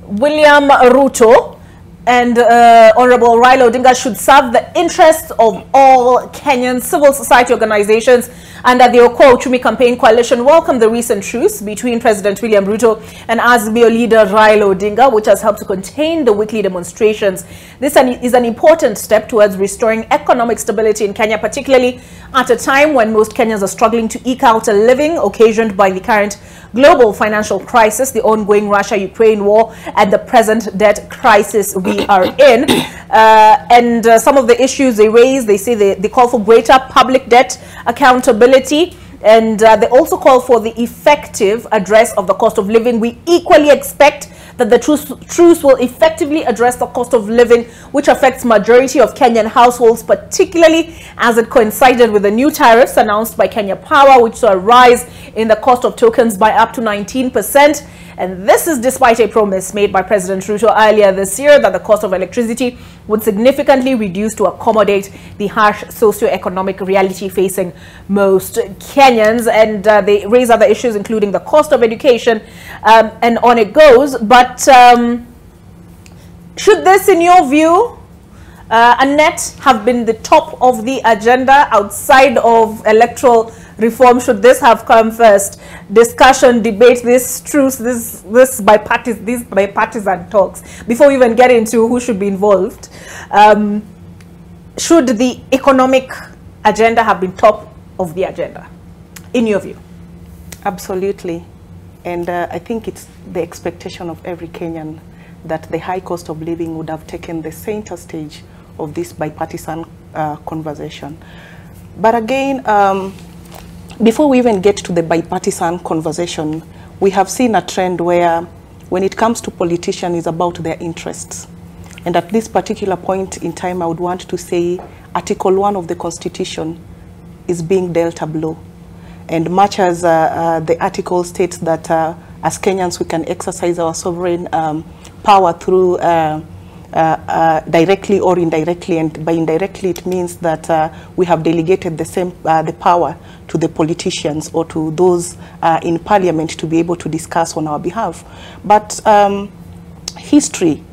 William Ruto and Honorable Raila Odinga should serve the interests of all Kenyan civil society organizations under the Okwor Uchumi Campaign Coalition. Welcome the recent truce between President William Ruto and Azimio leader Raila Odinga, which has helped to contain the weekly demonstrations. This is an important step towards restoring economic stability in Kenya, particularly at a time when most Kenyans are struggling to eke out a living occasioned by the current global financial crisis, the ongoing Russia-Ukraine war, and the present debt crisis we are in. And some of the issues they raise, they say they call for greater public debt accountability, and they also call for the effective address of the cost of living. We equally expect that the truce will effectively address the cost of living, which affects majority of Kenyan households, particularly as it coincided with the new tariffs announced by Kenya Power, which saw a rise in the cost of tokens by up to 19%. And this is despite a promise made by President Ruto earlier this year that the cost of electricity would significantly reduce to accommodate the harsh socio-economic reality facing most Kenyans. And they raise other issues, including the cost of education, and on it goes. But should this, in your view, Annette, have been the top of the agenda outside of electoral reform? Should this have come first? Discussion, debate, this truce, these bipartisan talks. Before we even get into who should be involved, should the economic agenda have been top of the agenda, in your view? Absolutely. And I think it's the expectation of every Kenyan that the high cost of living would have taken the center stage of this bipartisan conversation. But again, before we even get to the bipartisan conversation, we have seen a trend where when it comes to politicians, it's about their interests. And at this particular point in time, I would want to say Article 1 of the Constitution is being dealt a blow. And much as the article states that as Kenyans, we can exercise our sovereign power through directly or indirectly, and by indirectly it means that we have delegated the power to the politicians or to those in parliament to be able to discuss on our behalf. But history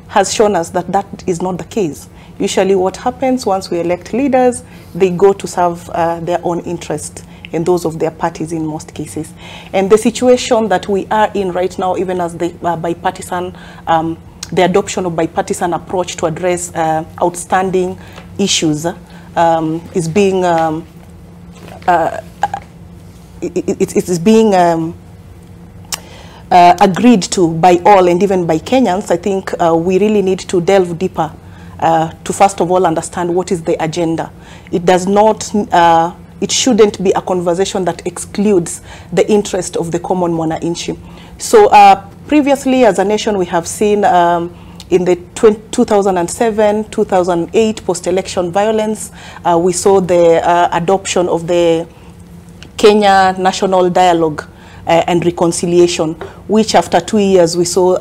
has shown us that that is not the case. Usually what happens once we elect leaders, they go to serve their own interest and those of their parties in most cases. And the situation that we are in right now, even as the bipartisan the adoption of bipartisan approach to address outstanding issues is being agreed to by all and even by Kenyans. I think we really need to delve deeper to first of all understand what is the agenda. It does not, it shouldn't be a conversation that excludes the interest of the common mwananchi. So previously, as a nation, we have seen in the 2007-2008 post-election violence, we saw the adoption of the Kenya National Dialogue and Reconciliation, which after 2 years we saw,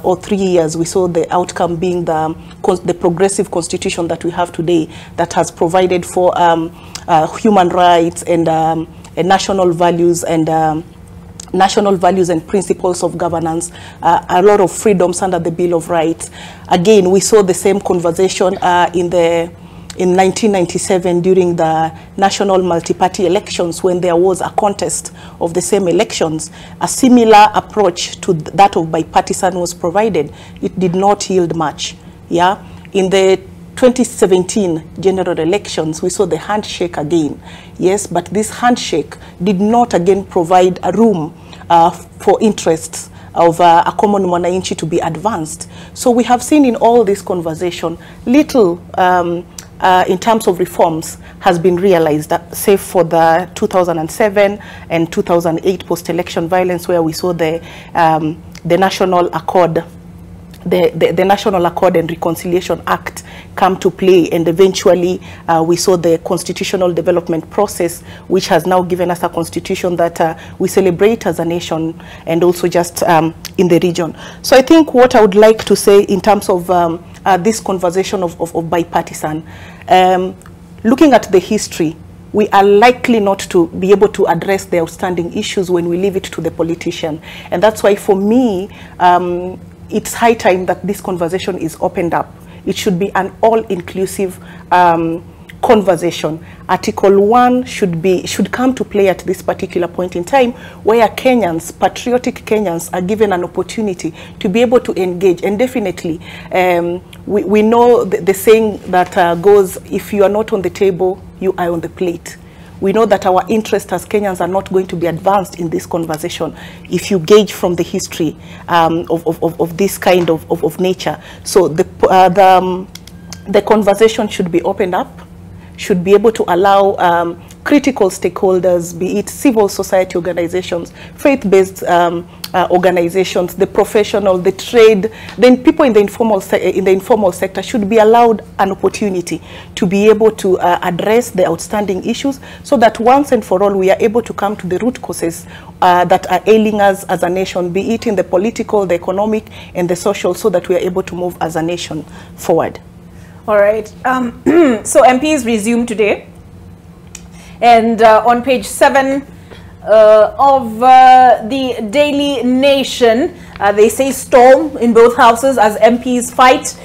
or 3 years, we saw the outcome being the progressive constitution that we have today, that has provided for human rights and national values and principles of governance, a lot of freedoms under the Bill of Rights. Again, we saw the same conversation in 1997 during the national multi-party elections, when there was a contest of the same elections. A similar approach to that of bipartisan was provided. It did not yield much. Yeah, in the 2017 general elections, we saw the handshake again. Yes, but this handshake did not again provide a room for interests of a common mwananchi to be advanced. So we have seen in all this conversation, little in terms of reforms has been realized, save for the 2007 and 2008 post-election violence, where we saw the National Accord, the National Accord and Reconciliation Act come to play, and eventually we saw the constitutional development process, which has now given us a constitution that we celebrate as a nation and also just in the region. So I think what I would like to say in terms of this conversation of bipartisan, looking at the history, we are likely not to be able to address the outstanding issues when we leave it to the politician. And that's why for me, it's high time that this conversation is opened up. It should be an all-inclusive conversation. Article 1 should come to play at this particular point in time, where Kenyans, patriotic Kenyans, are given an opportunity to be able to engage. And definitely, we know the saying that goes, if you are not on the table, you are on the plate. We know that our interests as Kenyans are not going to be advanced in this conversation if you gauge from the history of this kind of nature. So the conversation should be opened up, should be able to allow critical stakeholders, be it civil society organizations, faith-based organizations, the professional, the trade, then people in the informal sector should be allowed an opportunity to be able to address the outstanding issues, so that once and for all we are able to come to the root causes that are ailing us as a nation, be it in the political, the economic, and the social, so that we are able to move as a nation forward. All right. So MPs resumed today. And on page 7 of the Daily Nation, they say storm in both houses as MPs fight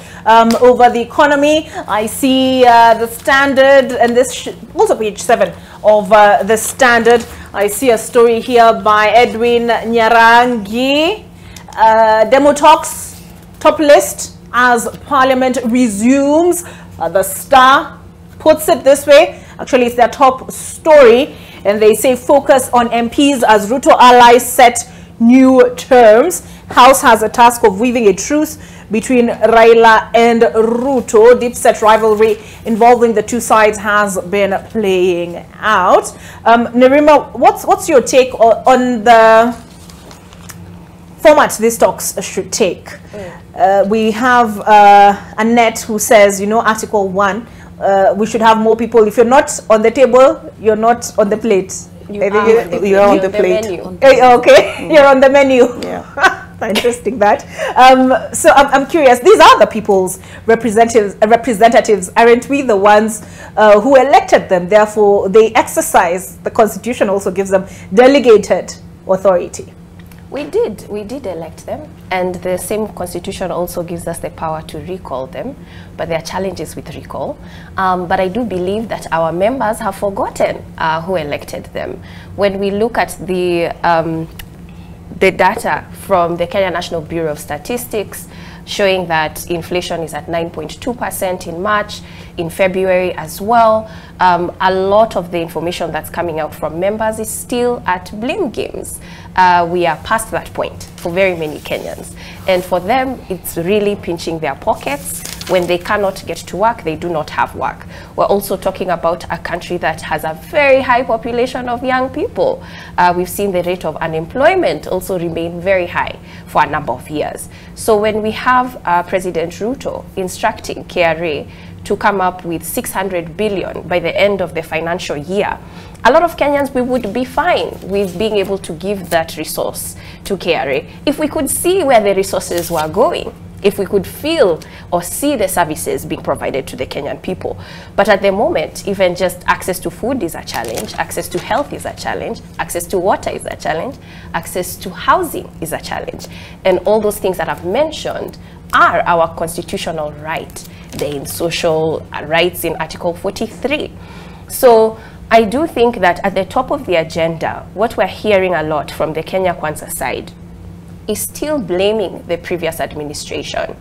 over the economy. I see the Standard, and this also page 7 of the Standard. I see a story here by Edwin Nyarangi. Demo talks, top list as Parliament resumes. The Star puts it this way. Actually, it's their top story, and they say focus on MPs as Ruto allies set new terms. House has a task of weaving a truce between Raila and Ruto. Deep set rivalry involving the two sides has been playing out. Nerima, what's your take on the format these talks should take? We have Annette who says, you know, Article 1, we should have more people. If you're not on the table, you're not on the plate. You're on the plate. Okay, you're on the menu. Yeah. Interesting that. So I'm curious, these are the people's representatives. Aren't we the ones who elected them? Therefore, they exercise, the Constitution also gives them delegated authority. We did elect them, and the same Constitution also gives us the power to recall them, but there are challenges with recall. But I do believe that our members have forgotten who elected them. When we look at the data from the Kenya National Bureau of Statistics, showing that inflation is at 9.2% in March, in February as well. A lot of the information that's coming out from members is still at blame games. We are past that point for very many Kenyans. And for them, it's really pinching their pockets When they cannot get to work, they do not have work. We're also talking about a country that has a very high population of young people. We've seen the rate of unemployment also remain very high for a number of years. So when we have President Ruto instructing KRA to come up with 600 billion by the end of the financial year, a lot of Kenyans, we would be fine with being able to give that resource to KRA if we could see where the resources were going, if we could feel or see the services being provided to the Kenyan people. But at the moment, even just access to food is a challenge, access to health is a challenge, access to water is a challenge, access to housing is a challenge. And all those things that I've mentioned are our constitutional right, the social rights in Article 43. So I do think that at the top of the agenda, what we're hearing a lot from the Kenya Kwanza side is still blaming the previous administration.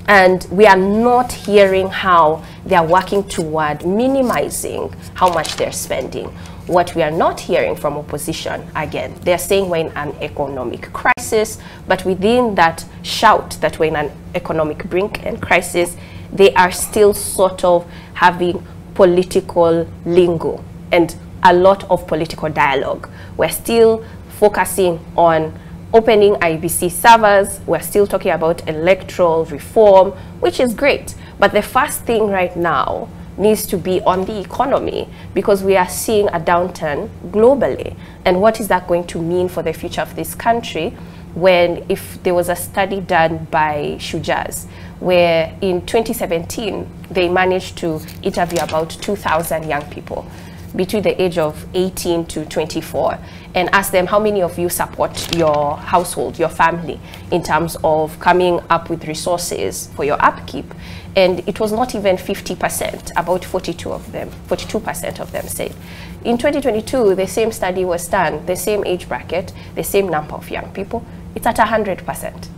And we are not hearing how they are working toward minimizing how much they're spending. What we are not hearing from opposition, again, they're saying we're in an economic crisis, but within that shout that we're in an economic brink and crisis, they are still sort of having political lingo and a lot of political dialogue. We're still focusing on opening IBC servers. We're still talking about electoral reform, which is great. But the first thing right now needs to be on the economy, because we are seeing a downturn globally. And what is that going to mean for the future of this country when, if there was a study done by Shujaz, where in 2017, they managed to interview about 2,000 young people between the age of 18 to 24 and ask them, how many of you support your household, your family, in terms of coming up with resources for your upkeep? And it was not even 50%, about 42% of them said. In 2022, the same study was done, the same age bracket, the same number of young people, it's at 100%.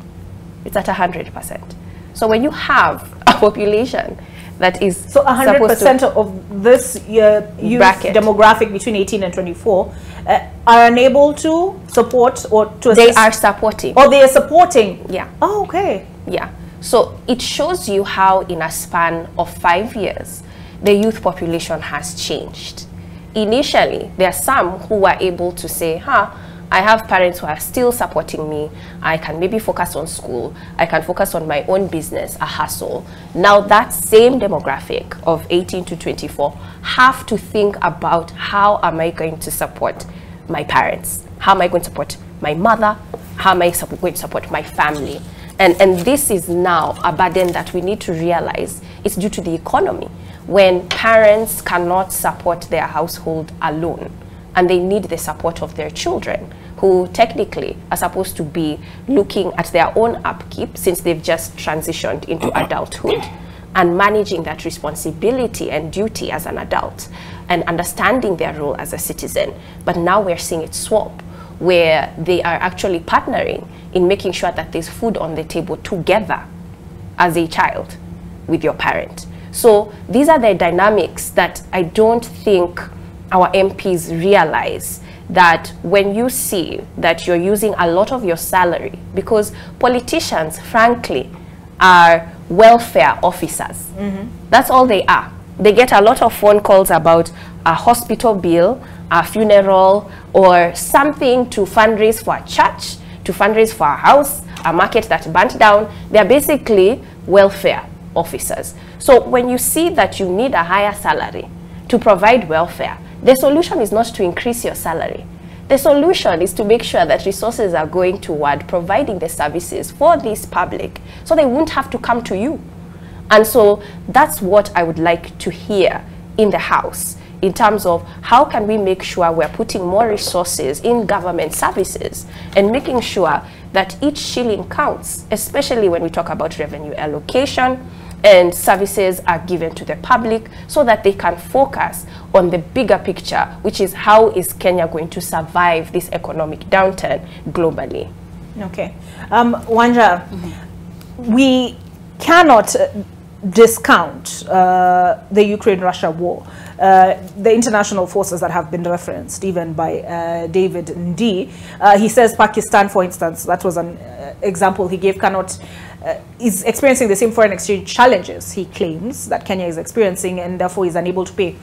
It's at 100%. So when you have a population that is so 100% of this youth bracket demographic between 18 and 24 are unable to support or to assist. They are supporting. Or they are supporting. Yeah. Oh, okay. Yeah. So it shows you how in a span of 5 years, the youth population has changed. Initially, there are some who were able to say, I have parents who are still supporting me. I can maybe focus on school. I can focus on my own business, a hustle. Now that same demographic of 18 to 24 have to think about, how am I going to support my parents? How am I going to support my mother? How am I going to support my family? And this is now a burden that we need to realize it's due to the economy. When parents cannot support their household alone, and they need the support of their children, who technically are supposed to be looking at their own upkeep since they've just transitioned into adulthood and managing that responsibility and duty as an adult and understanding their role as a citizen. But now we're seeing it swap, where they are actually partnering in making sure that there's food on the table together as a child with your parent. So these are the dynamics that I don't think our MPs realize, that when you see that you're using a lot of your salary, because politicians, frankly, are welfare officers. That's all they are. They get a lot of phone calls about a hospital bill, a funeral, or something to fundraise for a church, to fundraise for a house, a market that burnt down. They're basically welfare officers. So when you see that you need a higher salary to provide welfare, the solution is not to increase your salary. The solution is to make sure that resources are going toward providing the services for this public so they won't have to come to you. And so that's what I would like to hear in the House in terms of how can we make sure we're putting more resources in government services and making sure that each shilling counts, especially when we talk about revenue allocation, and services are given to the public so that they can focus on the bigger picture, which is how is Kenya going to survive this economic downturn globally. Okay. Wanja, we cannot discount the Ukraine-Russia war. The international forces that have been referenced, even by David Ndii, he says Pakistan, for instance, that was an example he gave, cannot is experiencing the same foreign exchange challenges, he claims, that Kenya is experiencing, and therefore is unable to pay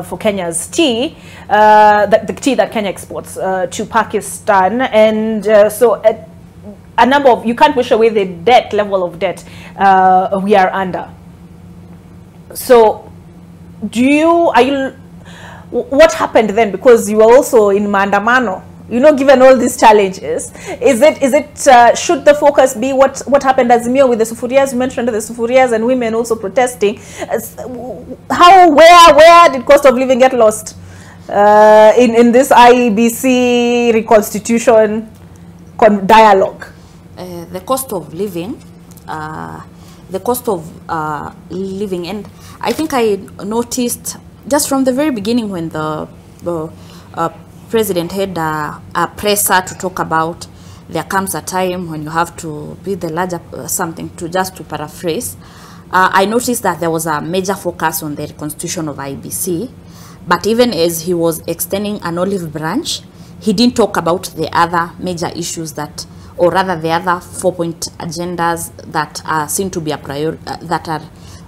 for Kenya's tea, the tea that Kenya exports to Pakistan. And so a number of, you can't wish away the debt, level of debt we are under. So what happened then? Because you were also in maandamano, you know, given all these challenges, should the focus be what happened as Azimio with the sufurias? You mentioned the sufurias and women also protesting. Where did cost of living get lost in this IEBC reconstitution dialogue? The cost of living, and I think I noticed just from the very beginning when the president had a presser to talk about there comes a time when you have to be the larger something, to paraphrase, I noticed that there was a major focus on the reconstitution of IEBC, but even as he was extending an olive branch, he didn't talk about the other major issues that, or rather the other 4-point agendas that seem to be that are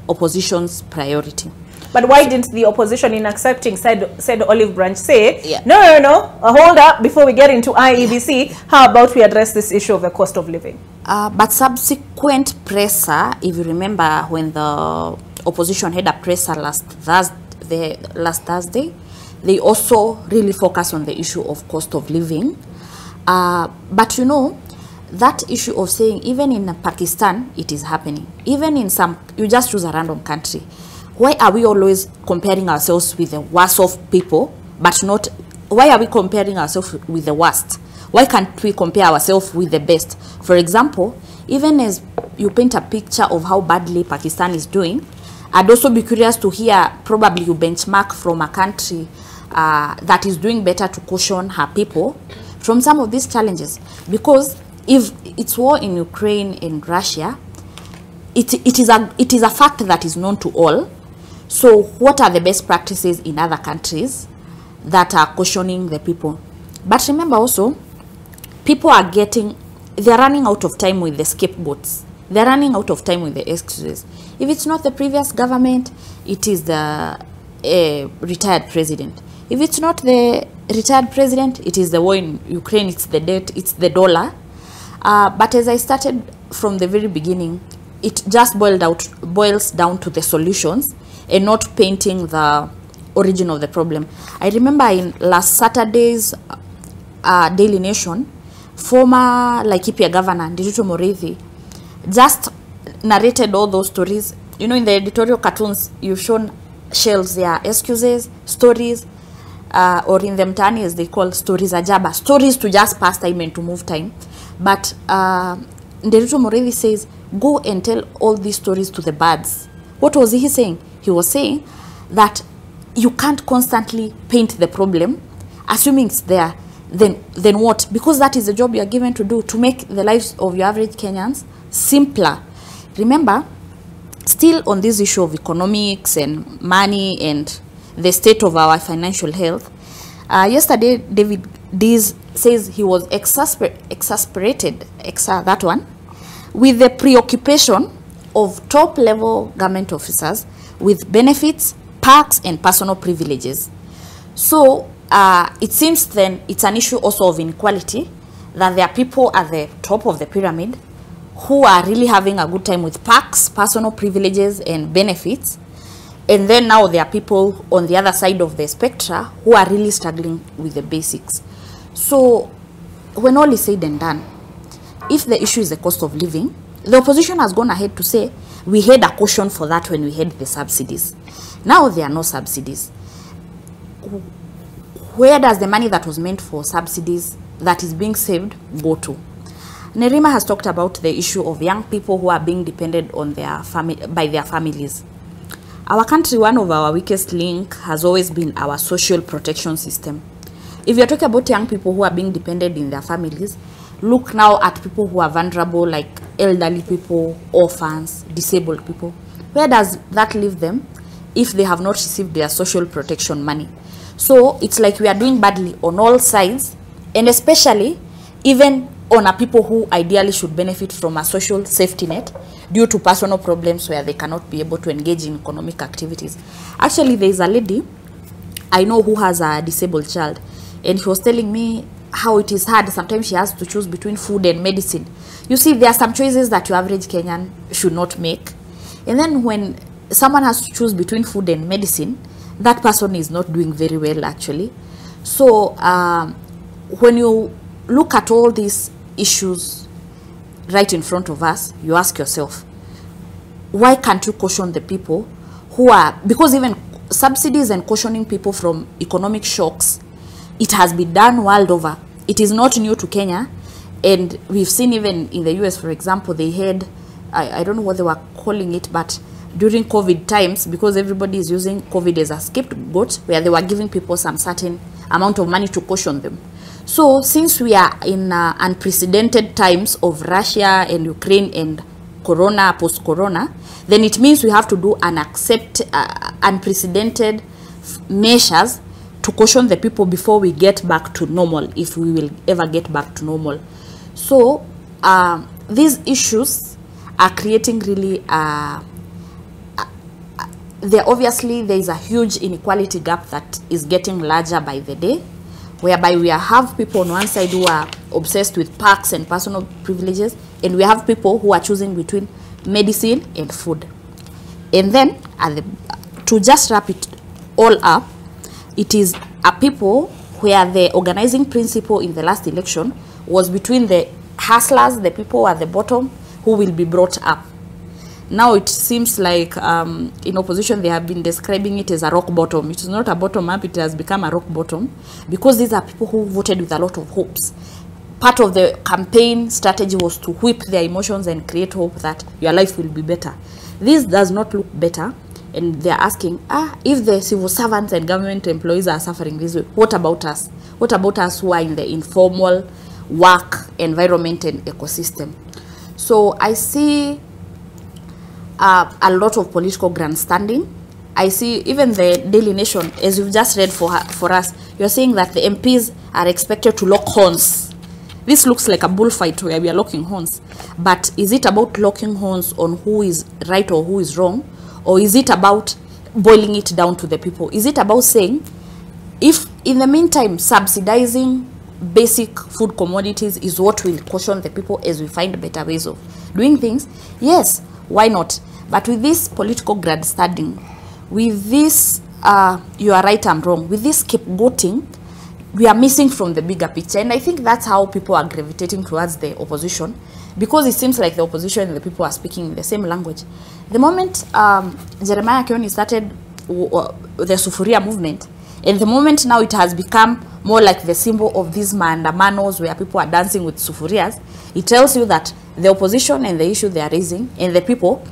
opposition's priority. But why didn't the opposition, in accepting said olive branch, say, no, hold up, before we get into IEBC, how about we address this issue of the cost of living? But subsequent presser, if you remember when the opposition had a presser last Thursday, they also really focused on the issue of cost of living. But you know, that issue of saying even in Pakistan, it is happening. Even in some, you just choose a random country. Why are we always comparing ourselves with the worst of people, but not, why are we comparing ourselves with the worst? Why can't we compare ourselves with the best? For example, even as you paint a picture of how badly Pakistan is doing, I'd also be curious to hear, probably you benchmark from a country that is doing better to caution her people from some of these challenges. Because if it's war in Ukraine and Russia, it is a fact that is known to all. So what are the best practices in other countries that are cautioning the people? But remember also, people are they're running out of time with the scapegoats. They're running out of time with the excuses. If it's not the previous government, it is the retired president. If it's not the retired president, it is the war in Ukraine, it's the debt, it's the dollar. But as I started from the very beginning, it just boils down to the solutions and not painting the origin of the problem. I remember in last Saturday's Daily Nation, former Laikipia governor, Nderitu Muriithi, just narrated all those stories. You know, in the editorial cartoons, you've shown shelves their excuses, stories, or in the mtaani as they call stories ajaba, stories to just pass time and to move time. But Nderitu Muriithi says, go and tell all these stories to the birds. What was he saying? He was saying that you can't constantly paint the problem, assuming it's there, then what? Because that is the job you are given to do, to make the lives of your average Kenyans simpler. Remember, still on this issue of economics and money and the state of our financial health, yesterday David Dees says he was exasperated, that one, with the preoccupation of top-level government officers with benefits, perks, and personal privileges. So it seems then it's an issue also of inequality, that there are people at the top of the pyramid who are really having a good time with perks, personal privileges, and benefits. And then now there are people on the other side of the spectrum who are really struggling with the basics. So when all is said and done, if the issue is the cost of living, the opposition has gone ahead to say, we had a caution for that when we had the subsidies. Now there are no subsidies. Where does the money that was meant for subsidies that is being saved go to? Nerima has talked about the issue of young people who are being dependent on by their families. Our country, one of our weakest link has always been our social protection system. If you're talking about young people who are being dependent in their families, look now at people who are vulnerable, like elderly people, orphans, disabled people. Where does that leave them if they have not received their social protection money? So it's like we are doing badly on all sides, and especially even on a people who ideally should benefit from a social safety net due to personal problems where they cannot be able to engage in economic activities. Actually, there is a lady I know who has a disabled child, and she was telling me how it is hard. Sometimes she has to choose between food and medicine. You see, there are some choices that your average Kenyan should not make. And then when someone has to choose between food and medicine, that person is not doing very well, actually. So when you look at all these issues right in front of us, you ask yourself, why can't you caution the people who are, because even subsidies and cautioning people from economic shocks, it has been done world over. It is not new to Kenya, and we've seen even in the US, for example, they had, I don't know what they were calling it, but during COVID times, because everybody is using COVID as a scapegoat, where they were giving people some certain amount of money to caution them. So since we are in unprecedented times of Russia and Ukraine and Corona, post-Corona, then it means we have to do unprecedented measures to caution the people before we get back to normal, if we will ever get back to normal. So these issues are creating really, obviously there is a huge inequality gap that is getting larger by the day, whereby we have people on one side who are obsessed with perks and personal privileges, and we have people who are choosing between medicine and food. And then, to just wrap it all up, it is a people where the organizing principle in the last election was between the hustlers, the people at the bottom, who will be brought up. Now it seems like in opposition they have been describing it as a rock bottom. It is not a bottom up, it has become a rock bottom, because these are people who voted with a lot of hopes. Part of the campaign strategy was to whip their emotions and create hope that your life will be better. This does not look better, and they're asking, if the civil servants and government employees are suffering this way, what about us? What about us who are in the informal work environment and ecosystem? So I see a lot of political grandstanding. I see even the Daily Nation, as you've just read for us, you're saying that the MPs are expected to lock horns. This looks like a bullfight where we are locking horns. But is it about locking horns on who is right or who is wrong? Or is it about boiling it down to the people? Is it about saying, if in the meantime subsidizing basic food commodities is what will caution the people as we find better ways of doing things, yes, why not? But with this political grandstanding, with this you are right, I'm wrong, with this scapegoating, we are missing from the bigger picture. And I think that's how people are gravitating towards the opposition, because it seems like the opposition and the people are speaking the same language. The moment Jeremiah Kioni started the Sufuria movement, and the moment now it has become more like the symbol of these maandamanos where people are dancing with sufurias, it tells you that the opposition and the issue they are raising and the people,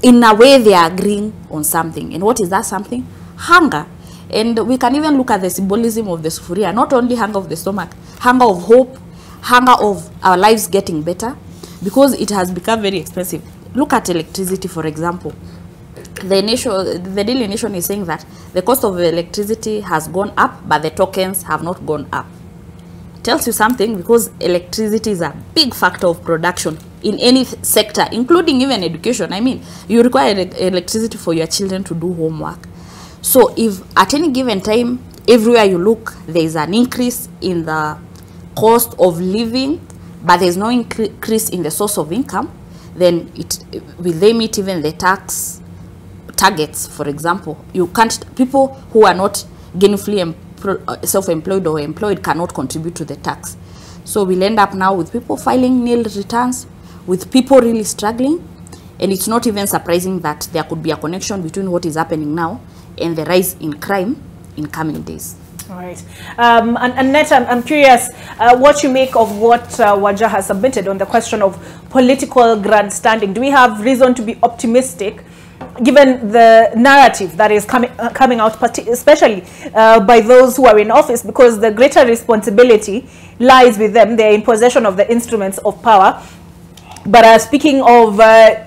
in a way they are agreeing on something. And what is that something? Hunger. And we can even look at the symbolism of the sufuria, not only hunger of the stomach, hunger of hope, hunger of our lives getting better, because it has become very expensive. Look at electricity, for example. The Daily Nation is saying that the cost of electricity has gone up, but the tokens have not gone up. It tells you something, because electricity is a big factor of production in any sector, including even education. I mean, you require electricity for your children to do homework. So if at any given time, everywhere you look, there is an increase in the cost of living, but there is no increase in the source of income, then will they meet even the tax targets? For example, you can't, people who are not gainfully self-employed or employed cannot contribute to the tax. So we'll end up now with people filing nil returns, with people really struggling, and it's not even surprising that there could be a connection between what is happening now and the rise in crime in coming days. All right. And Annette, I'm curious what you make of what Wajir has submitted on the question of political grandstanding. Do we have reason to be optimistic, given the narrative that is coming out, especially by those who are in office, because the greater responsibility lies with them. They're in possession of the instruments of power. But speaking of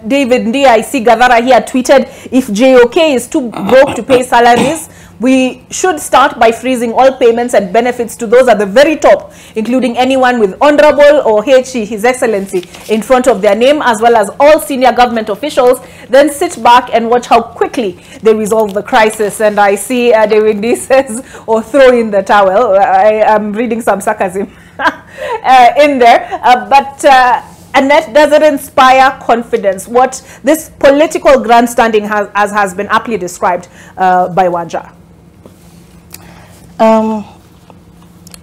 David Ndii, I see Gadara here tweeted, if JOK is too broke to pay salaries, We should start by freezing all payments and benefits to those at the very top, including anyone with Honorable or His Excellency in front of their name, as well as all senior government officials. Then sit back and watch how quickly they resolve the crisis. And I see David D says, or throw in the towel. I am reading some sarcasm in there. Annette, does it inspire confidence? What this political grandstanding has been aptly described by Wanja?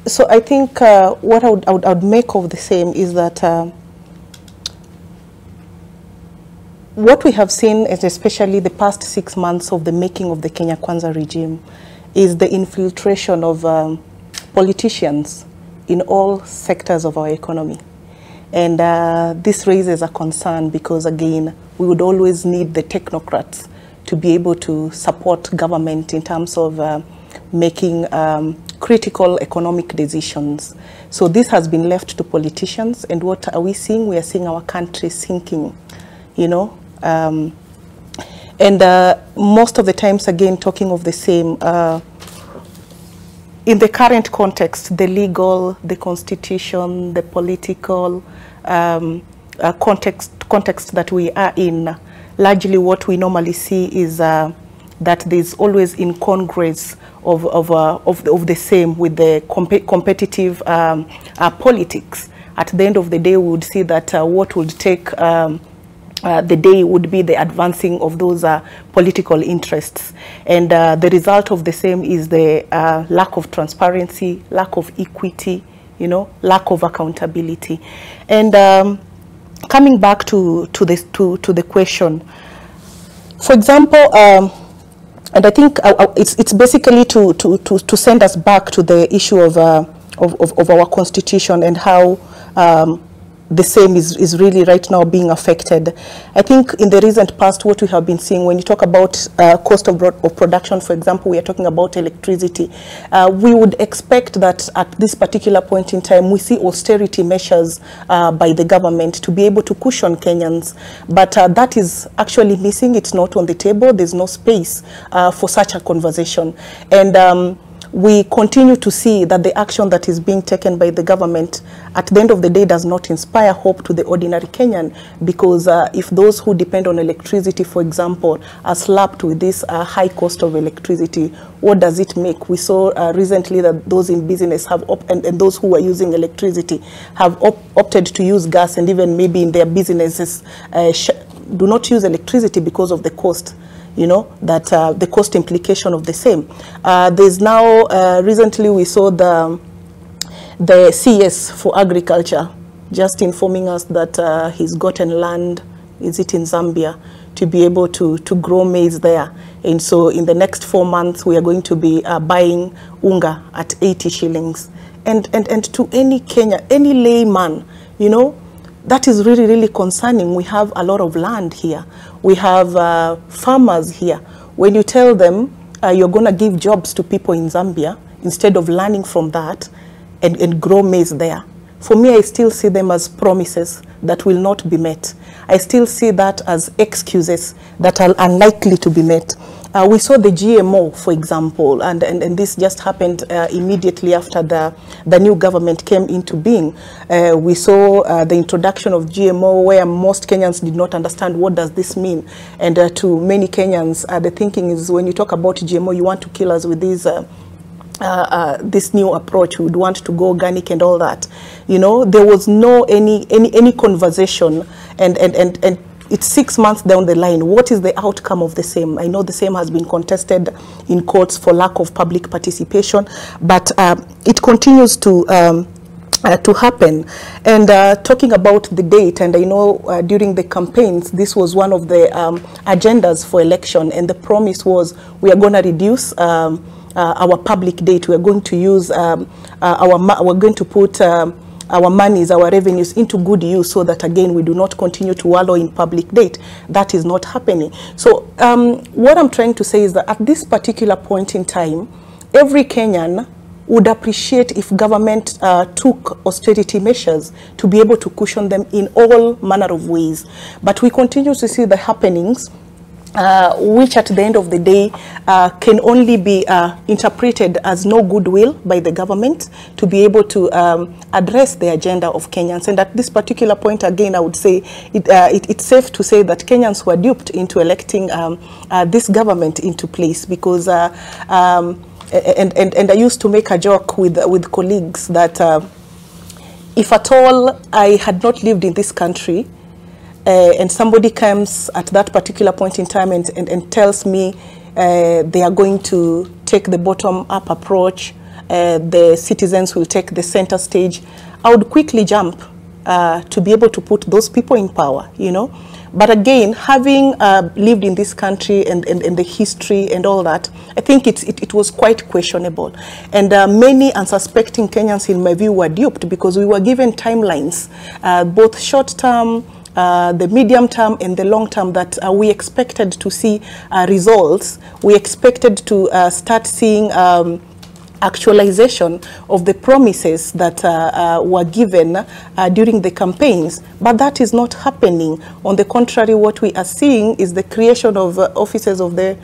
So I think what I would make of the same is that what we have seen, is especially the past 6 months of the making of the Kenya Kwanza regime, is the infiltration of politicians in all sectors of our economy. And this raises a concern because, again, we would always need the technocrats to be able to support government in terms of making critical economic decisions. So this has been left to politicians. And what are we seeing? We are seeing our country sinking, you know. Most of the times, again, talking of the same, in the current context, the legal, the constitution, the political context that we are in, largely what we normally see is that there's always incongruence of the same with the competitive politics. At the end of the day, we would see that what would take the day would be the advancing of those political interests. And the result of the same is the lack of transparency, lack of equity, you know, lack of accountability. And coming back to the question, for example, and I think it's basically to send us back to the issue of our constitution and how the same is really right now being affected. I think in the recent past, what we have been seeing, when you talk about cost of production, for example, we are talking about electricity. We would expect that at this particular point in time, we see austerity measures by the government to be able to cushion Kenyans. But that is actually missing. It's not on the table. There's no space for such a conversation. And we continue to see that the action that is being taken by the government at the end of the day does not inspire hope to the ordinary Kenyan, because if those who depend on electricity, for example, are slapped with this high cost of electricity, what does it make? We saw recently that those in business have and those who are using electricity have opted to use gas, and even maybe in their businesses do not use electricity because of the cost. You know, that the cost implication of the same. There's now, recently we saw the CS for agriculture just informing us that he's gotten land, is it in Zambia, to be able to grow maize there. And so in the next 4 months, we are going to be buying unga at 80 shillings. And to any Kenya, any layman, you know, that is really, really concerning. We have a lot of land here. We have farmers here. When you tell them you're going to give jobs to people in Zambia, instead of learning from that and grow maize there, for me, I still see them as promises that will not be met. I still see that as excuses that are unlikely to be met. We saw the GMO, for example, and this just happened immediately after the new government came into being. We saw the introduction of GMO, where most Kenyans did not understand what does this mean. And to many Kenyans, the thinking is when you talk about GMO, you want to kill us with these this new approach. We would want to go organic and all that. You know, there was no any conversation, and it's 6 months down the line. What is the outcome of the same? I know the same has been contested in courts for lack of public participation, but it continues to happen. And talking about the date, and I know during the campaigns, this was one of the agendas for election, and the promise was we are going to reduce our public debt. We are going to use we're going to put our monies, our revenues into good use, so that again we do not continue to wallow in public debt. That is not happening. So what I'm trying to say is that at this particular point in time, every Kenyan would appreciate if government took austerity measures to be able to cushion them in all manner of ways. But we continue to see the happenings which at the end of the day can only be interpreted as no goodwill by the government to be able to address the agenda of Kenyans. And at this particular point, again, I would say it's safe to say that Kenyans were duped into electing this government into place, because and I used to make a joke with colleagues that if at all I had not lived in this country, and somebody comes at that particular point in time and tells me they are going to take the bottom-up approach, the citizens will take the center stage, I would quickly jump to be able to put those people in power, you know. But again, having lived in this country and the history and all that, I think it was quite questionable. And many unsuspecting Kenyans, in my view, were duped because we were given timelines, both short-term, the medium term and the long term, that we expected to see results. We expected to start seeing actualization of the promises that were given during the campaigns, but that is not happening. On the contrary, what we are seeing is the creation of offices of the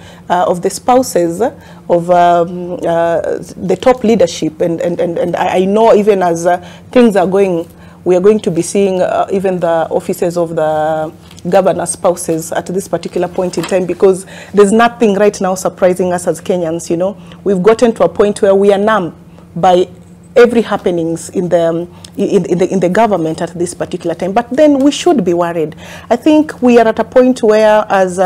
spouses of the top leadership, and I know even as things are going, we are going to be seeing even the offices of the governor spouses at this particular point in time, because there's nothing right now surprising us as Kenyans. You know, we've gotten to a point where we are numb by every happenings in the government at this particular time. But then we should be worried. I think we are at a point where, as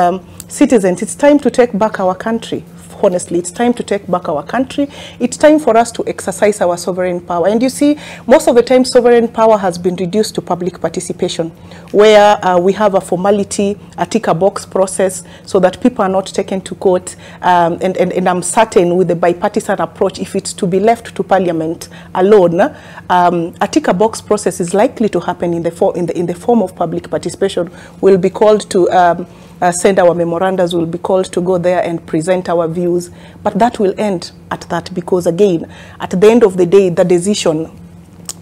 citizens, it's time to take back our country. Honestly, it's time to take back our country. It's time for us to exercise our sovereign power. And you see, most of the time, sovereign power has been reduced to public participation, where we have a formality, a tick-a-box process, so that people are not taken to court. And I'm certain with the bipartisan approach, if it's to be left to Parliament alone, a tick-a-box process is likely to happen in the form of public participation. We'll be called to send our memorandums, will be called to go there and present our views, but that will end at that, because again, at the end of the day, the decision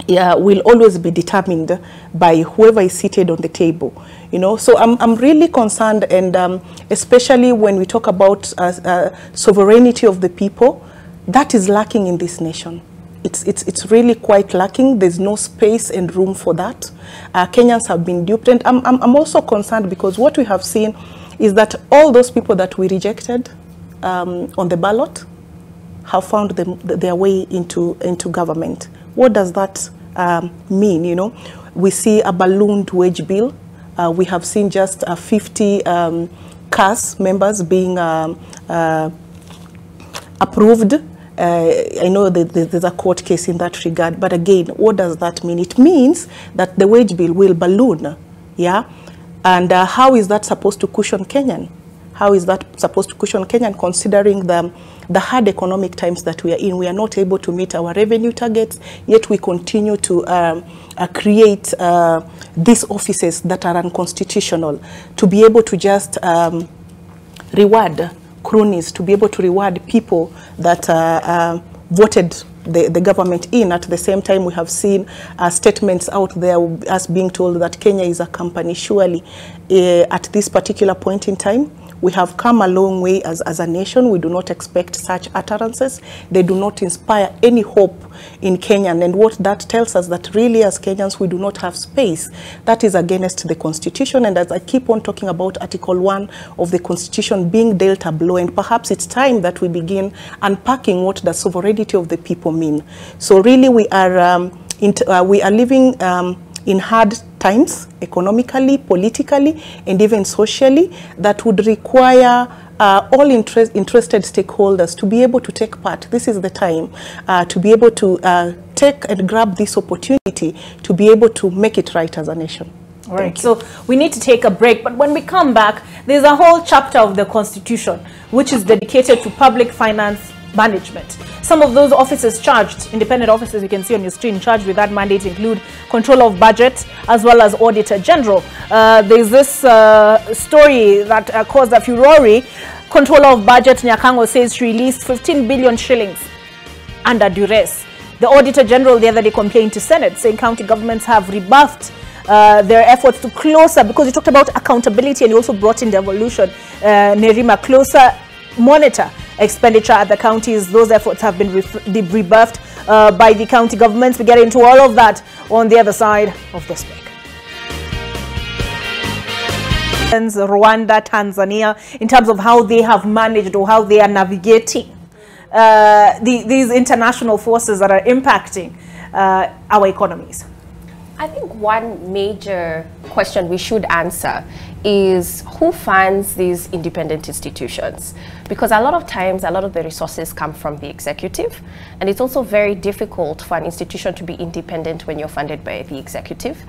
will always be determined by whoever is seated on the table, you know. So I'm really concerned, and especially when we talk about sovereignty of the people, that is lacking in this nation. It's really quite lacking. There's no space and room for that. Kenyans have been duped, and I'm also concerned because what we have seen is that all those people that we rejected on the ballot have found their way into government. What does that mean? You know, we see a ballooned wage bill. We have seen just 50 CAS members being approved. I know that there's a court case in that regard, but again, what does that mean? It means that the wage bill will balloon, yeah? And how is that supposed to cushion Kenyan? How is that supposed to cushion Kenyan, considering the hard economic times that we are in? We are not able to meet our revenue targets, yet we continue to create these offices that are unconstitutional, to be able to just reward cronies, to be able to reward people that voted the government in. At the same time, we have seen statements out there as being told that Kenya is a company. Surely, at this particular point in time, we have come a long way as a nation. We do not expect such utterances. They do not inspire any hope in Kenya. And what that tells us, that really as Kenyans, we do not have space. That is against the Constitution. And as I keep on talking about Article 1 of the Constitution being dealt a blow, and perhaps it's time that we begin unpacking what the sovereignty of the people mean. So really we are living in hard times, economically, politically, and even socially, that would require all interested stakeholders to be able to take part. This is the time to be able to take and grab this opportunity to be able to make it right as a nation. All right, so we need to take a break, but when we come back, there's a whole chapter of the Constitution which is dedicated to public finance management. Some of those officers charged, independent officers you can see on your screen, charged with that mandate include control of budget as well as auditor general. There's this story that caused a furore. Controller of budget Nyakango says she released 15 billion shillings under duress. The auditor general the other day complained to Senate saying county governments have rebuffed their efforts to closer, because you talked about accountability and you also brought in devolution, Nerima, closer monitor expenditure at the counties. Those efforts have been rebirthed by the county governments. We get into all of that on the other side of this break. Rwanda, Tanzania, in terms of how they have managed or how they are navigating these international forces that are impacting our economies? I think one major question we should answer is who funds these independent institutions? Because a lot of times, a lot of the resources come from the executive, and it's also very difficult for an institution to be independent when you're funded by the executive.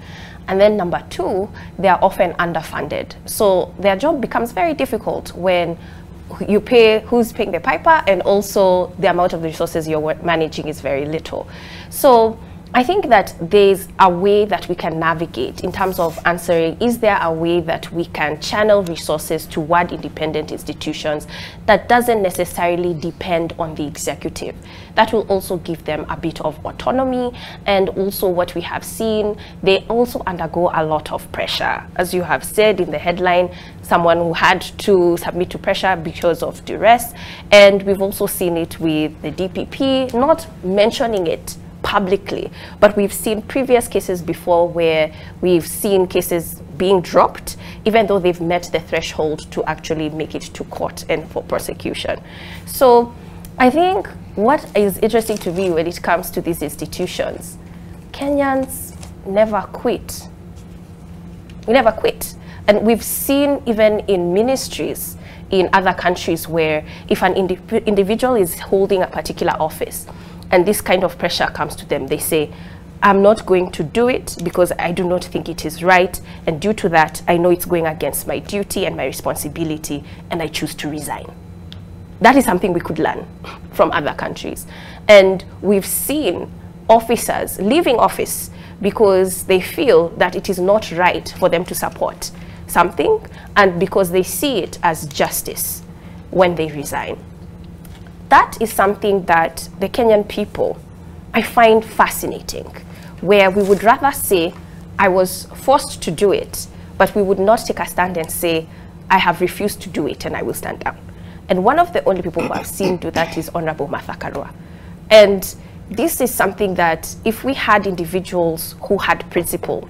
And then number two, they are often underfunded. So their job becomes very difficult when you pay who's paying the piper, and also the amount of the resources you're managing is very little. So I think that there's a way that we can navigate in terms of answering, is there a way that we can channel resources toward independent institutions that doesn't necessarily depend on the executive? That will also give them a bit of autonomy, and also what we have seen, they also undergo a lot of pressure. As you have said in the headline, someone who had to submit to pressure because of duress, and we've also seen it with the DPP, not mentioning it publicly, but we've seen previous cases before where we've seen cases being dropped even though they've met the threshold to actually make it to court and for prosecution. So I think what is interesting to me when it comes to these institutions, Kenyans never quit. We never quit. And we've seen even in ministries in other countries where if an individual is holding a particular office, and this kind of pressure comes to them, they say, I'm not going to do it because I do not think it is right. And due to that, I know it's going against my duty and my responsibility, and I choose to resign. That is something we could learn from other countries. And we've seen officers leaving office because they feel that it is not right for them to support something, and because they see it as justice when they resign. That is something that the Kenyan people, I find fascinating, where we would rather say, I was forced to do it, but we would not take a stand and say, I have refused to do it and I will stand down. And one of the only people who I've seen do that is Honorable Martha Karua. And this is something that if we had individuals who had principle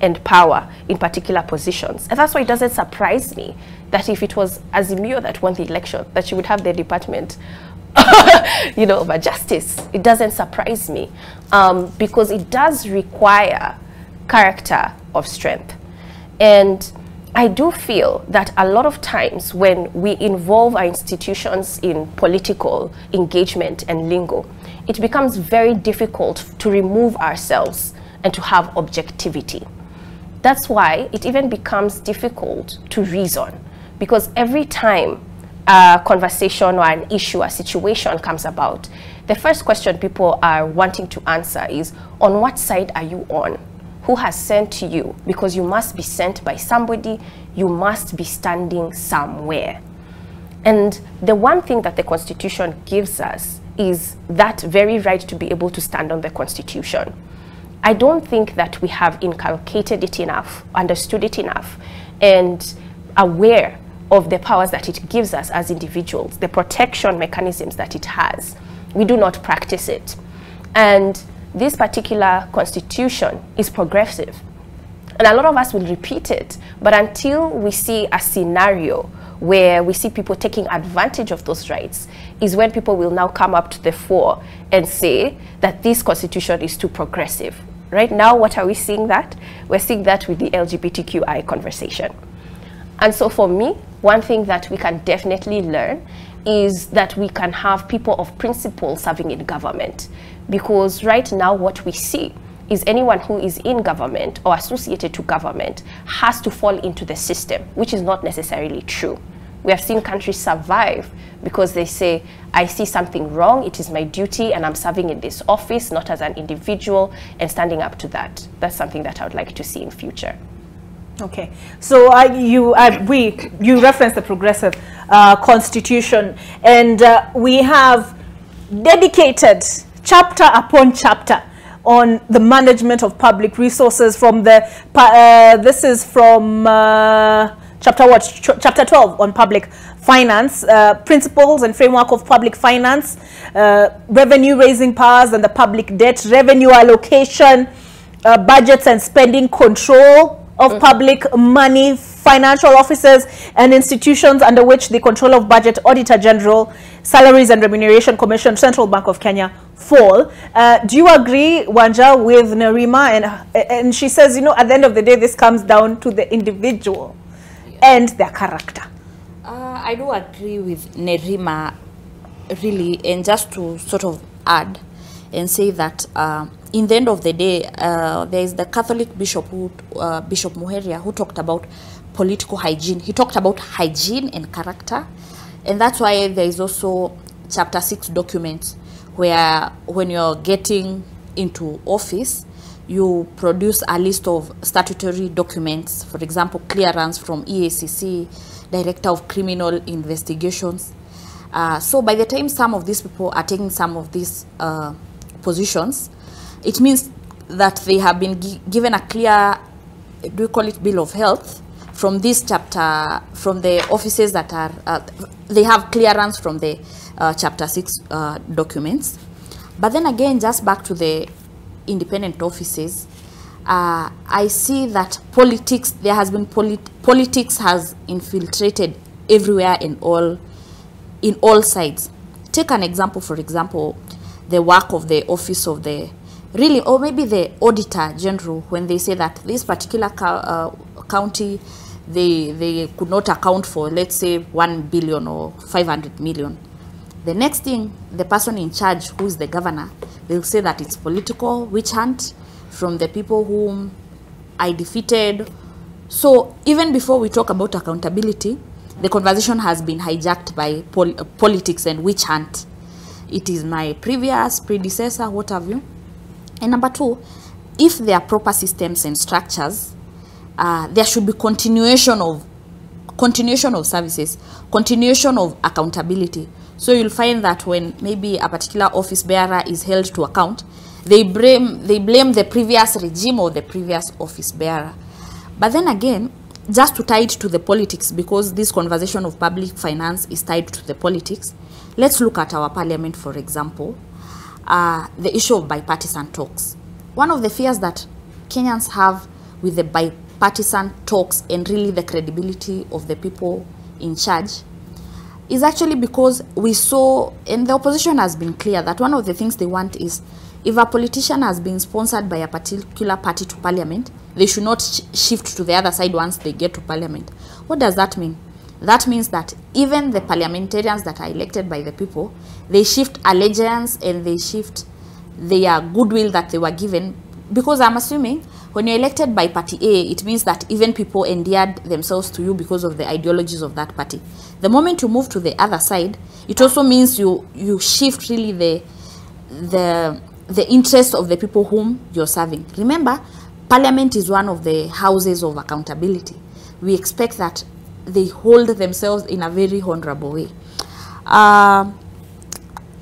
and power in particular positions, and that's why it doesn't surprise me that if it was Azimio that won the election, that she would have the department of justice. It doesn't surprise me because it does require character of strength. And I do feel that a lot of times when we involve our institutions in political engagement and lingo, it becomes very difficult to remove ourselves and to have objectivity. That's why it even becomes difficult to reason, because every time a conversation or an issue, a situation comes about, the first question people are wanting to answer is, on what side are you on? Who has sent to you? Because you must be sent by somebody, you must be standing somewhere. And the one thing that the Constitution gives us is that very right to be able to stand on the Constitution. I don't think that we have inculcated it enough, understood it enough, and aware of the powers that it gives us as individuals, the protection mechanisms that it has. We do not practice it. And this particular constitution is progressive. And a lot of us will repeat it, but until we see a scenario where we see people taking advantage of those rights is when people will now come up to the fore and say that this constitution is too progressive. Right now, what are we seeing that? We're seeing that with the LGBTQI conversation. And so for me, one thing that we can definitely learn is that we can have people of principle serving in government. Because right now what we see is anyone who is in government or associated to government has to fall into the system, which is not necessarily true. We have seen countries survive because they say, I see something wrong, it is my duty, and I'm serving in this office, not as an individual, and standing up to that. That's something that I would like to see in future. Okay, so you referenced the progressive constitution, and we have dedicated chapter upon chapter on the management of public resources from the, this is from chapter 12 on public finance, principles and framework of public finance, revenue raising powers and the public debt, revenue allocation, budgets and spending control of public money, financial officers and institutions under which the control of budget, Auditor General, Salaries and Remuneration Commission, Central Bank of Kenya fall. Do you agree, Wanja, with Nerima? And she says, you know, at the end of the day, this comes down to the individual and their character. I do agree with Nerima, really, and just to sort of add and say that in the end of the day, there is the Catholic bishop, Bishop Muheria, who talked about political hygiene. He talked about hygiene and character, and that's why there is also chapter 6 documents where when you're getting into office, you produce a list of statutory documents, for example, clearance from EACC, Director of Criminal Investigations. So by the time some of these people are taking some of these positions, it means that they have been given a clear, do we call it bill of health, from this chapter, from the offices that are, they have clearance from the chapter 6 documents. But then again, just back to the independent offices, I see that politics, there has been politics has infiltrated everywhere in all sides. Take an example, for example, the work of the office of the, really, or maybe the Auditor General, when they say that this particular county, they could not account for, let's say, 1 billion or 500 million. The next thing, the person in charge, who is the governor, they'll say that it's political witch hunt from the people whom I defeated. So even before we talk about accountability, the conversation has been hijacked by politics and witch hunt. It is my predecessor, what have you. And number two, if there are proper systems and structures, there should be continuation of services, continuation of accountability. So you'll find that when maybe a particular office bearer is held to account, they blame the previous regime or the previous office bearer. But then again, just to tie it to the politics, because this conversation of public finance is tied to the politics, let's look at our parliament, for example, the issue of bipartisan talks. One of the fears that Kenyans have with the bipartisan talks and really the credibility of the people in charge is actually because we saw, and the opposition has been clear, that one of the things they want is, if a politician has been sponsored by a particular party to parliament, they should not shift to the other side once they get to parliament. What does that mean? That means that even the parliamentarians that are elected by the people, they shift allegiance and they shift their goodwill that they were given. Because I'm assuming when you're elected by party A, it means that even people endeared themselves to you because of the ideologies of that party. The moment you move to the other side, it also means you shift really the interest of the people whom you're serving. Remember, Parliament is one of the houses of accountability. We expect that they hold themselves in a very honorable way.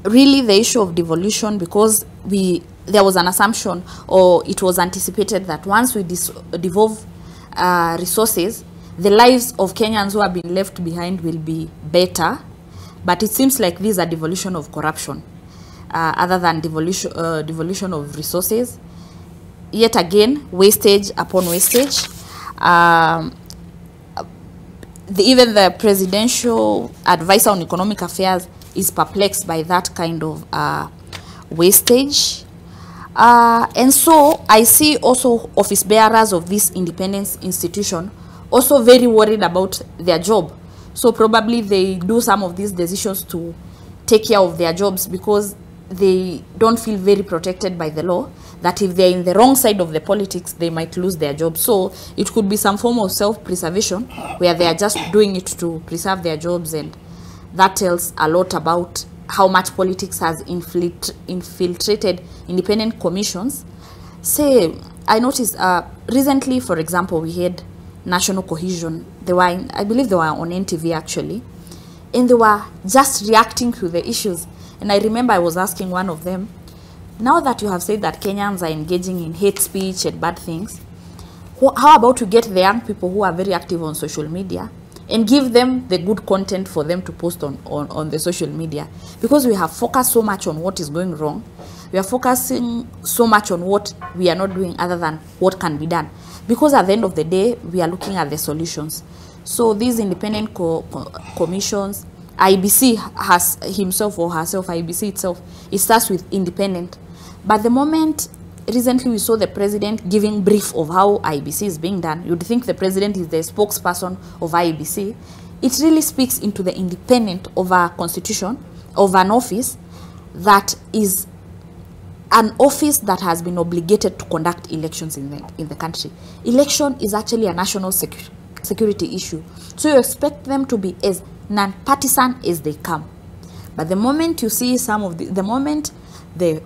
Really, the issue of devolution, because there was an assumption, or it was anticipated, that once we devolve resources, the lives of Kenyans who have been left behind will be better. But it seems like these are devolution of corruption, other than devolution of resources. Yet again, wastage upon wastage. Even the presidential advisor on economic affairs is perplexed by that kind of wastage. And so I see also office bearers of this independence institution also very worried about their job. So probably they do some of these decisions to take care of their jobs because they don't feel very protected by the law, that if they're in the wrong side of the politics, they might lose their job. So it could be some form of self-preservation where they are just doing it to preserve their jobs, and that tells a lot about how much politics has infiltrated independent commissions. Say, I noticed recently, for example, we had National Cohesion. They were I believe they were on NTV actually, and they were just reacting to the issues. And I remember I was asking one of them, now that you have said that Kenyans are engaging in hate speech and bad things, how about you get the young people who are very active on social media and give them the good content for them to post on the social media? Because we have focused so much on what is going wrong. We are focusing so much on what we are not doing other than what can be done. Because at the end of the day, we are looking at the solutions. So these independent commissions, IBC has himself or herself, IBC itself, it starts with independent. But the moment recently we saw the president giving brief of how IBC is being done, you'd think the president is the spokesperson of IBC. It really speaks into the independent of our constitution, of an office that is an office that has been obligated to conduct elections in the country. Election is actually a national security issue. So you expect them to be as non-partisan as they come. But the moment you see some of the moment the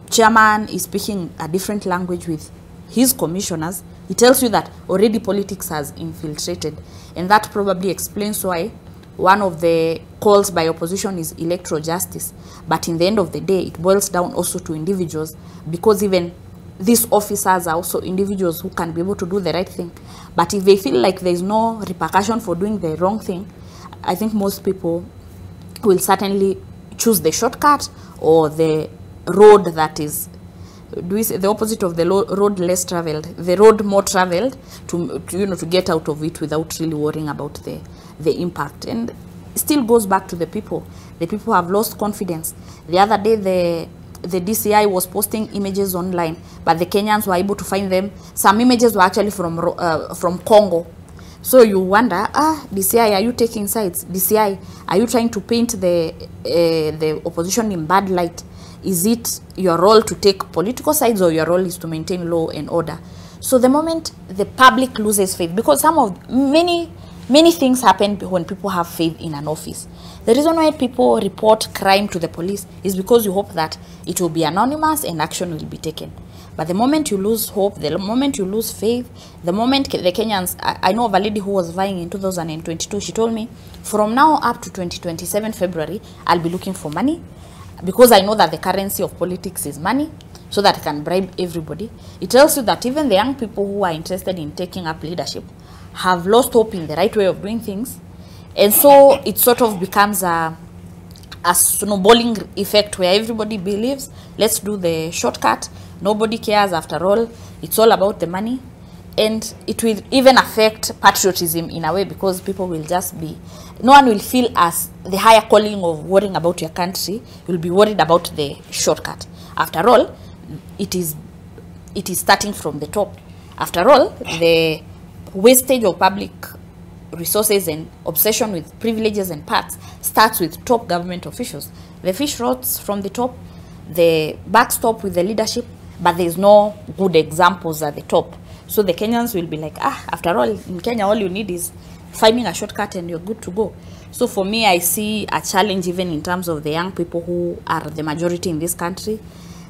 chairman is speaking a different language with his commissioners, it tells you that already politics has infiltrated. And that probably explains why one of the calls by opposition is electoral justice. But in the end of the day, it boils down also to individuals, because even these officers are also individuals who can be able to do the right thing. But if they feel like there is no repercussion for doing the wrong thing, I think most people will certainly choose the shortcut or the road that is, do we say the opposite of the road less traveled, the road more traveled to get out of it without really worrying about the impact. And it still goes back to the people. The people have lost confidence. The other day, the DCI was posting images online, but the Kenyans were able to find them. Some images were actually from Congo. So you wonder, DCI, are you taking sides? DCI, are you trying to paint the opposition in bad light? Is it your role to take political sides, or your role is to maintain law and order? So the moment the public loses faith, because many things happen when people have faith in an office. The reason why people report crime to the police is because you hope that it will be anonymous and action will be taken. But the moment you lose hope, the moment you lose faith, the moment the Kenyans, I know of a lady who was vying in 2022, she told me, from now up to 2027 February, I'll be looking for money, because I know that the currency of politics is money, so that I can bribe everybody. It tells you that even the young people who are interested in taking up leadership have lost hope in the right way of doing things. And so it sort of becomes a snowballing effect where everybody believes, let's do the shortcut. Nobody cares after all. It's all about the money. And it will even affect patriotism in a way, because people will just be, no one will feel as the higher calling of worrying about your country. You'll be worried about the shortcut. After all, it is starting from the top. After all, the wastage of public resources and obsession with privileges and perks starts with top government officials. The fish rots from the top, the backstop with the leadership, but there's no good examples at the top. So the Kenyans will be like, after all, in Kenya, all you need is finding a shortcut and you're good to go. So for me, I see a challenge even in terms of the young people who are the majority in this country.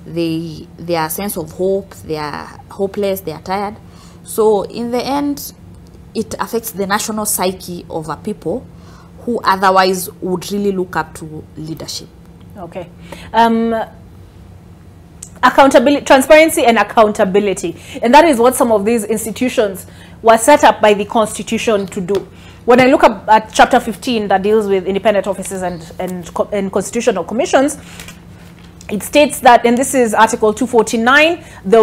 Their sense of hope, they are hopeless, they are tired. So in the end, it affects the national psyche of a people who otherwise would really look up to leadership. Okay. Accountability, transparency and accountability. And that is what some of these institutions were set up by the Constitution to do. When I look at Chapter 15 that deals with independent offices and constitutional commissions, it states that, and this is Article 249, the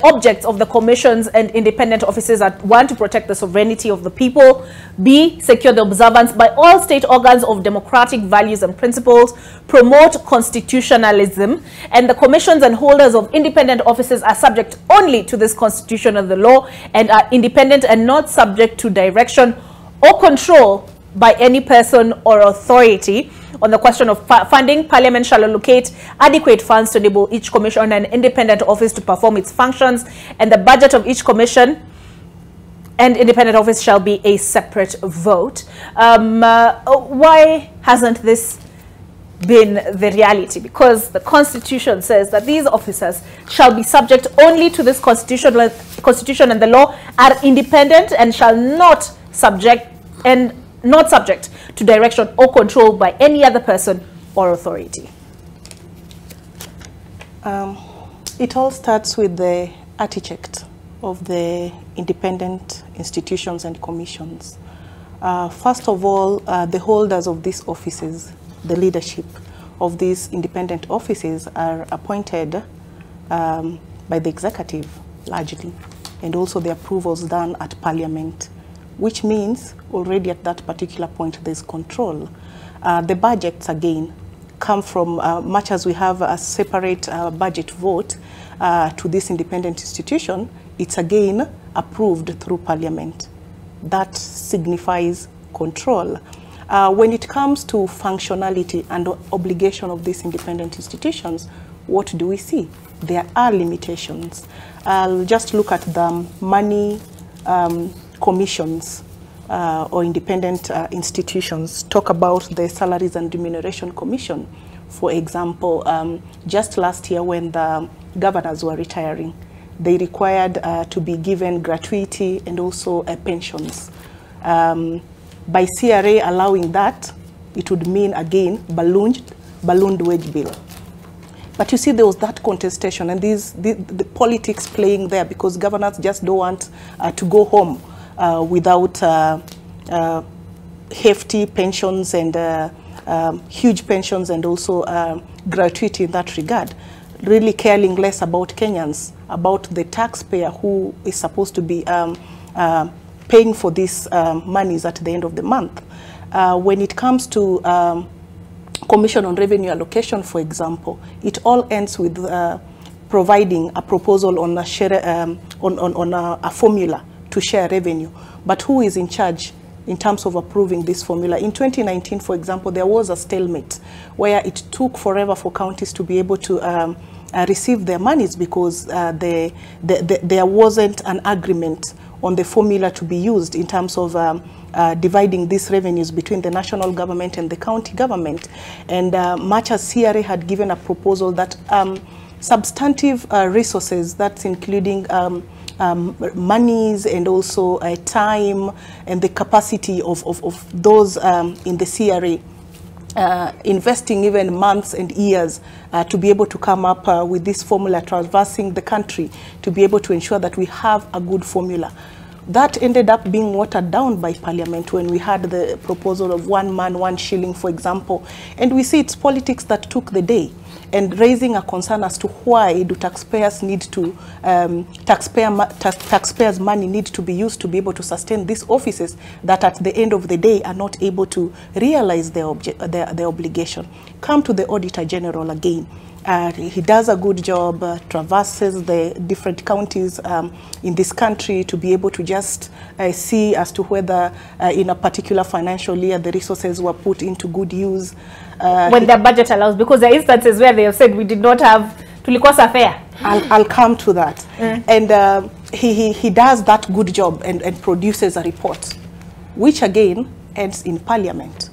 objects of the commissions and independent offices are: 1, to protect the sovereignty of the people; B, secure the observance by all state organs of democratic values and principles; promote constitutionalism; and the commissions and holders of independent offices are subject only to this constitution and the law, and are independent and not subject to direction or control by any person or authority. On the question of funding, Parliament shall allocate adequate funds to enable each commission and independent office to perform its functions, and the budget of each commission and independent office shall be a separate vote. Why hasn't this been the reality? Because the Constitution says that these officers shall be subject only to this constitution and the law, are independent and shall not subject to direction or control by any other person or authority. It all starts with the architect of the independent institutions and commissions. First of all, the holders of these offices, the leadership of these independent offices are appointed by the executive largely, and also the approvals done at Parliament, which means already at that particular point there's control. The budgets again come from, much as we have a separate budget vote to this independent institution, it's again approved through Parliament. That signifies control. When it comes to functionality and obligation of these independent institutions, what do we see? There are limitations. I'll just look at the money commissions or independent institutions. Talk about the Salaries and Remuneration Commission, for example. Just last year when the governors were retiring, they required to be given gratuity and also pensions. By CRA allowing that, it would mean again ballooned wage bill. But you see, there was that contestation and the politics playing there, because governors just don't want to go home without hefty pensions and huge pensions and also gratuity in that regard, really caring less about Kenyans, about the taxpayer who is supposed to be paying for these monies at the end of the month. When it comes to Commission on Revenue Allocation, for example, it all ends with providing a proposal on a share, on a formula to share revenue. But who is in charge in terms of approving this formula? In 2019, for example, there was a stalemate where it took forever for counties to be able to receive their monies because there wasn't an agreement on the formula to be used in terms of dividing these revenues between the national government and the county government. And much as CRA had given a proposal that substantive resources, that's including monies and also time and the capacity of those in the CRA, investing even months and years to be able to come up with this formula, traversing the country to be able to ensure that we have a good formula. That ended up being watered down by Parliament when we had the proposal of 1 man, 1 shilling, for example. And we see it's politics that took the day, and raising a concern as to why do taxpayers need to, taxpayers' money need to be used to be able to sustain these offices that at the end of the day are not able to realize their obligation. Come to the Auditor General again. He does a good job, traverses the different counties in this country to be able to just see as to whether in a particular financial year the resources were put into good use. When the budget allows, because there are instances where they have said we did not have tulikosa fair. I'll come to that. And he does that good job and produces a report, which again ends in Parliament.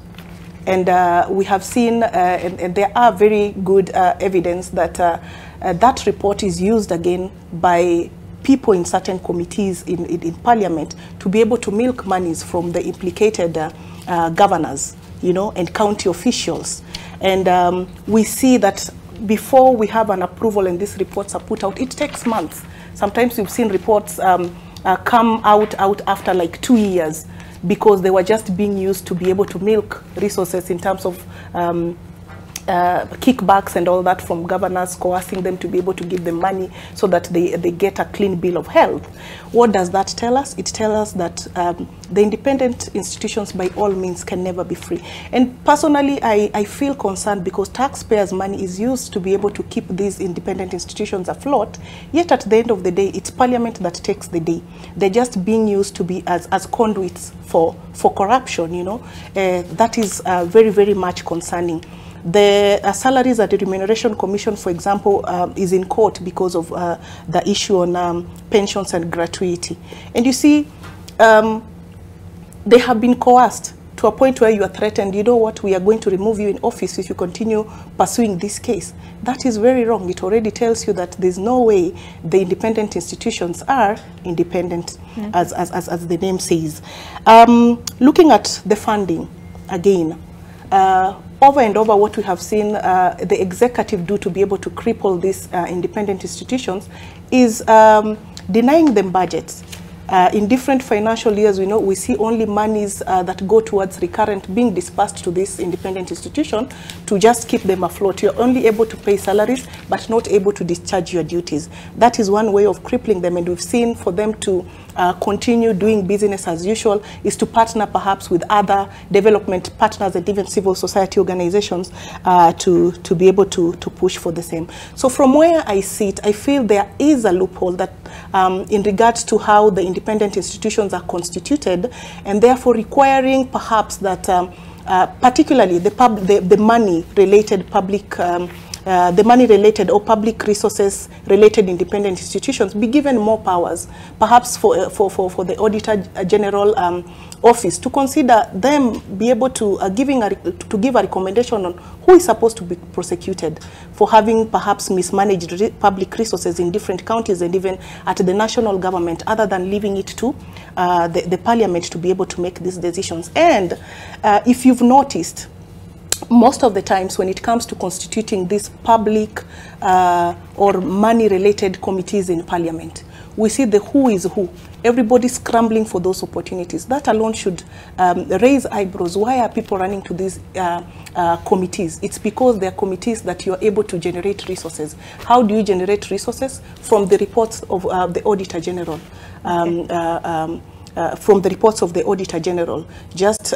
And we have seen, and there are very good evidence that that report is used again by people in certain committees in Parliament to be able to milk monies from the implicated governors, you know, and county officials. And we see that before we have an approval and these reports are put out, it takes months. Sometimes we've seen reports come out after like 2 years, because they were just being used to be able to milk resources in terms of kickbacks and all that from governors, coercing them to be able to give them money so that they get a clean bill of health. What does that tell us? It tells us that the independent institutions by all means can never be free. And personally, I feel concerned because taxpayers' money is used to be able to keep these independent institutions afloat, yet at the end of the day, it's Parliament that takes the day. They're just being used to be as conduits for corruption, you know. That is very, very much concerning. The Salaries and Remuneration Commission, for example, is in court because of the issue on pensions and gratuity. And you see, they have been coerced to a point where you are threatened, you know what, we are going to remove you in office if you continue pursuing this case. That is very wrong. It already tells you that there's no way the independent institutions are independent, as the name says. Looking at the funding, again, over and over what we have seen the executive do to be able to cripple these independent institutions is denying them budgets. In different financial years, we see only monies that go towards recurrent being dispersed to this independent institution to just keep them afloat. You're only able to pay salaries, but not able to discharge your duties. That is one way of crippling them, and we've seen for them to continue doing business as usual is to partner perhaps with other development partners and even civil society organizations to be able to push for the same. So from where I sit, I feel there is a loophole that in regards to how the independent institutions are constituted, and therefore requiring perhaps that particularly the money-related public the money-related or public resources-related independent institutions be given more powers, perhaps for the Auditor General office to consider them be able to give a recommendation on who is supposed to be prosecuted for having perhaps mismanaged public resources in different counties and even at the national government, other than leaving it to the parliament to be able to make these decisions. And if you've noticed, most of the times when it comes to constituting these public or money-related committees in parliament, we see the who is who. Everybody scrambling for those opportunities. That alone should raise eyebrows. Why are people running to these committees? It's because they're committees that you're able to generate resources. How do you generate resources? From the reports of the Auditor General. From the reports of the Auditor General, just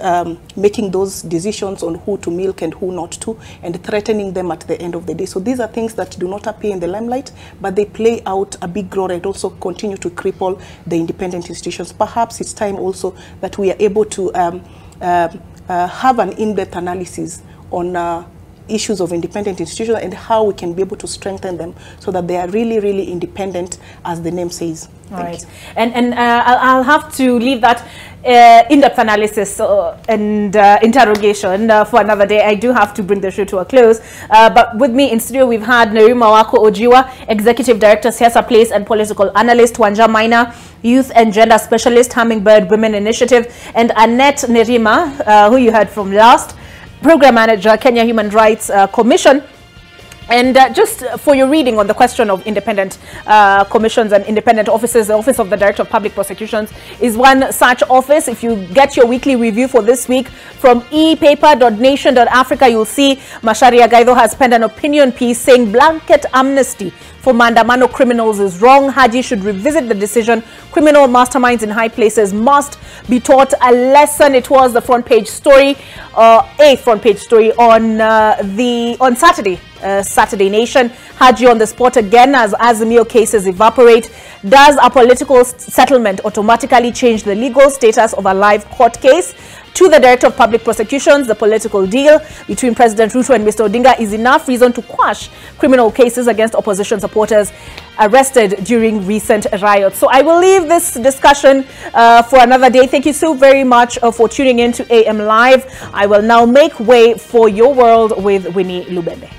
making those decisions on who to milk and who not to, and threatening them at the end of the day. So these are things that do not appear in the limelight, but they play out a big role and also continue to cripple the independent institutions. Perhaps it's time also that we are able to have an in-depth analysis on issues of independent institutions and how we can be able to strengthen them so that they are really, really independent, as the name says. All right. And I'll have to leave that in-depth analysis and interrogation for another day. I do have to bring the show to a close. But with me in studio, we've had Nerima Wako Ojiwa, Executive Director, Siasa Place and Political Analyst, Wanja Maina, Youth and Gender Specialist, Hummingbird Women Initiative, and Annette Nerima, who you heard from last, Program Manager, Kenya Human Rights Commission. And just for your reading on the question of independent commissions and independent offices, the Office of the Director of Public Prosecutions is one such office. If you get your weekly review for this week from epaper.nation.africa, you'll see Macharia Gaido has penned an opinion piece saying blanket amnesty for Maandamano criminals is wrong. Haji should revisit the decision. Criminal masterminds in high places must be taught a lesson. It was the front page story, a front page story on Saturday. Saturday Nation. Haji on the spot again as Azimio cases evaporate. Does a political settlement automatically change the legal status of a live court case? To the Director of Public Prosecutions, the political deal between President Ruto and Mr. Odinga is enough reason to quash criminal cases against opposition supporters arrested during recent riots. So I will leave this discussion for another day. Thank you so very much for tuning in to AM Live. I will now make way for Your World with Winnie Lubembe.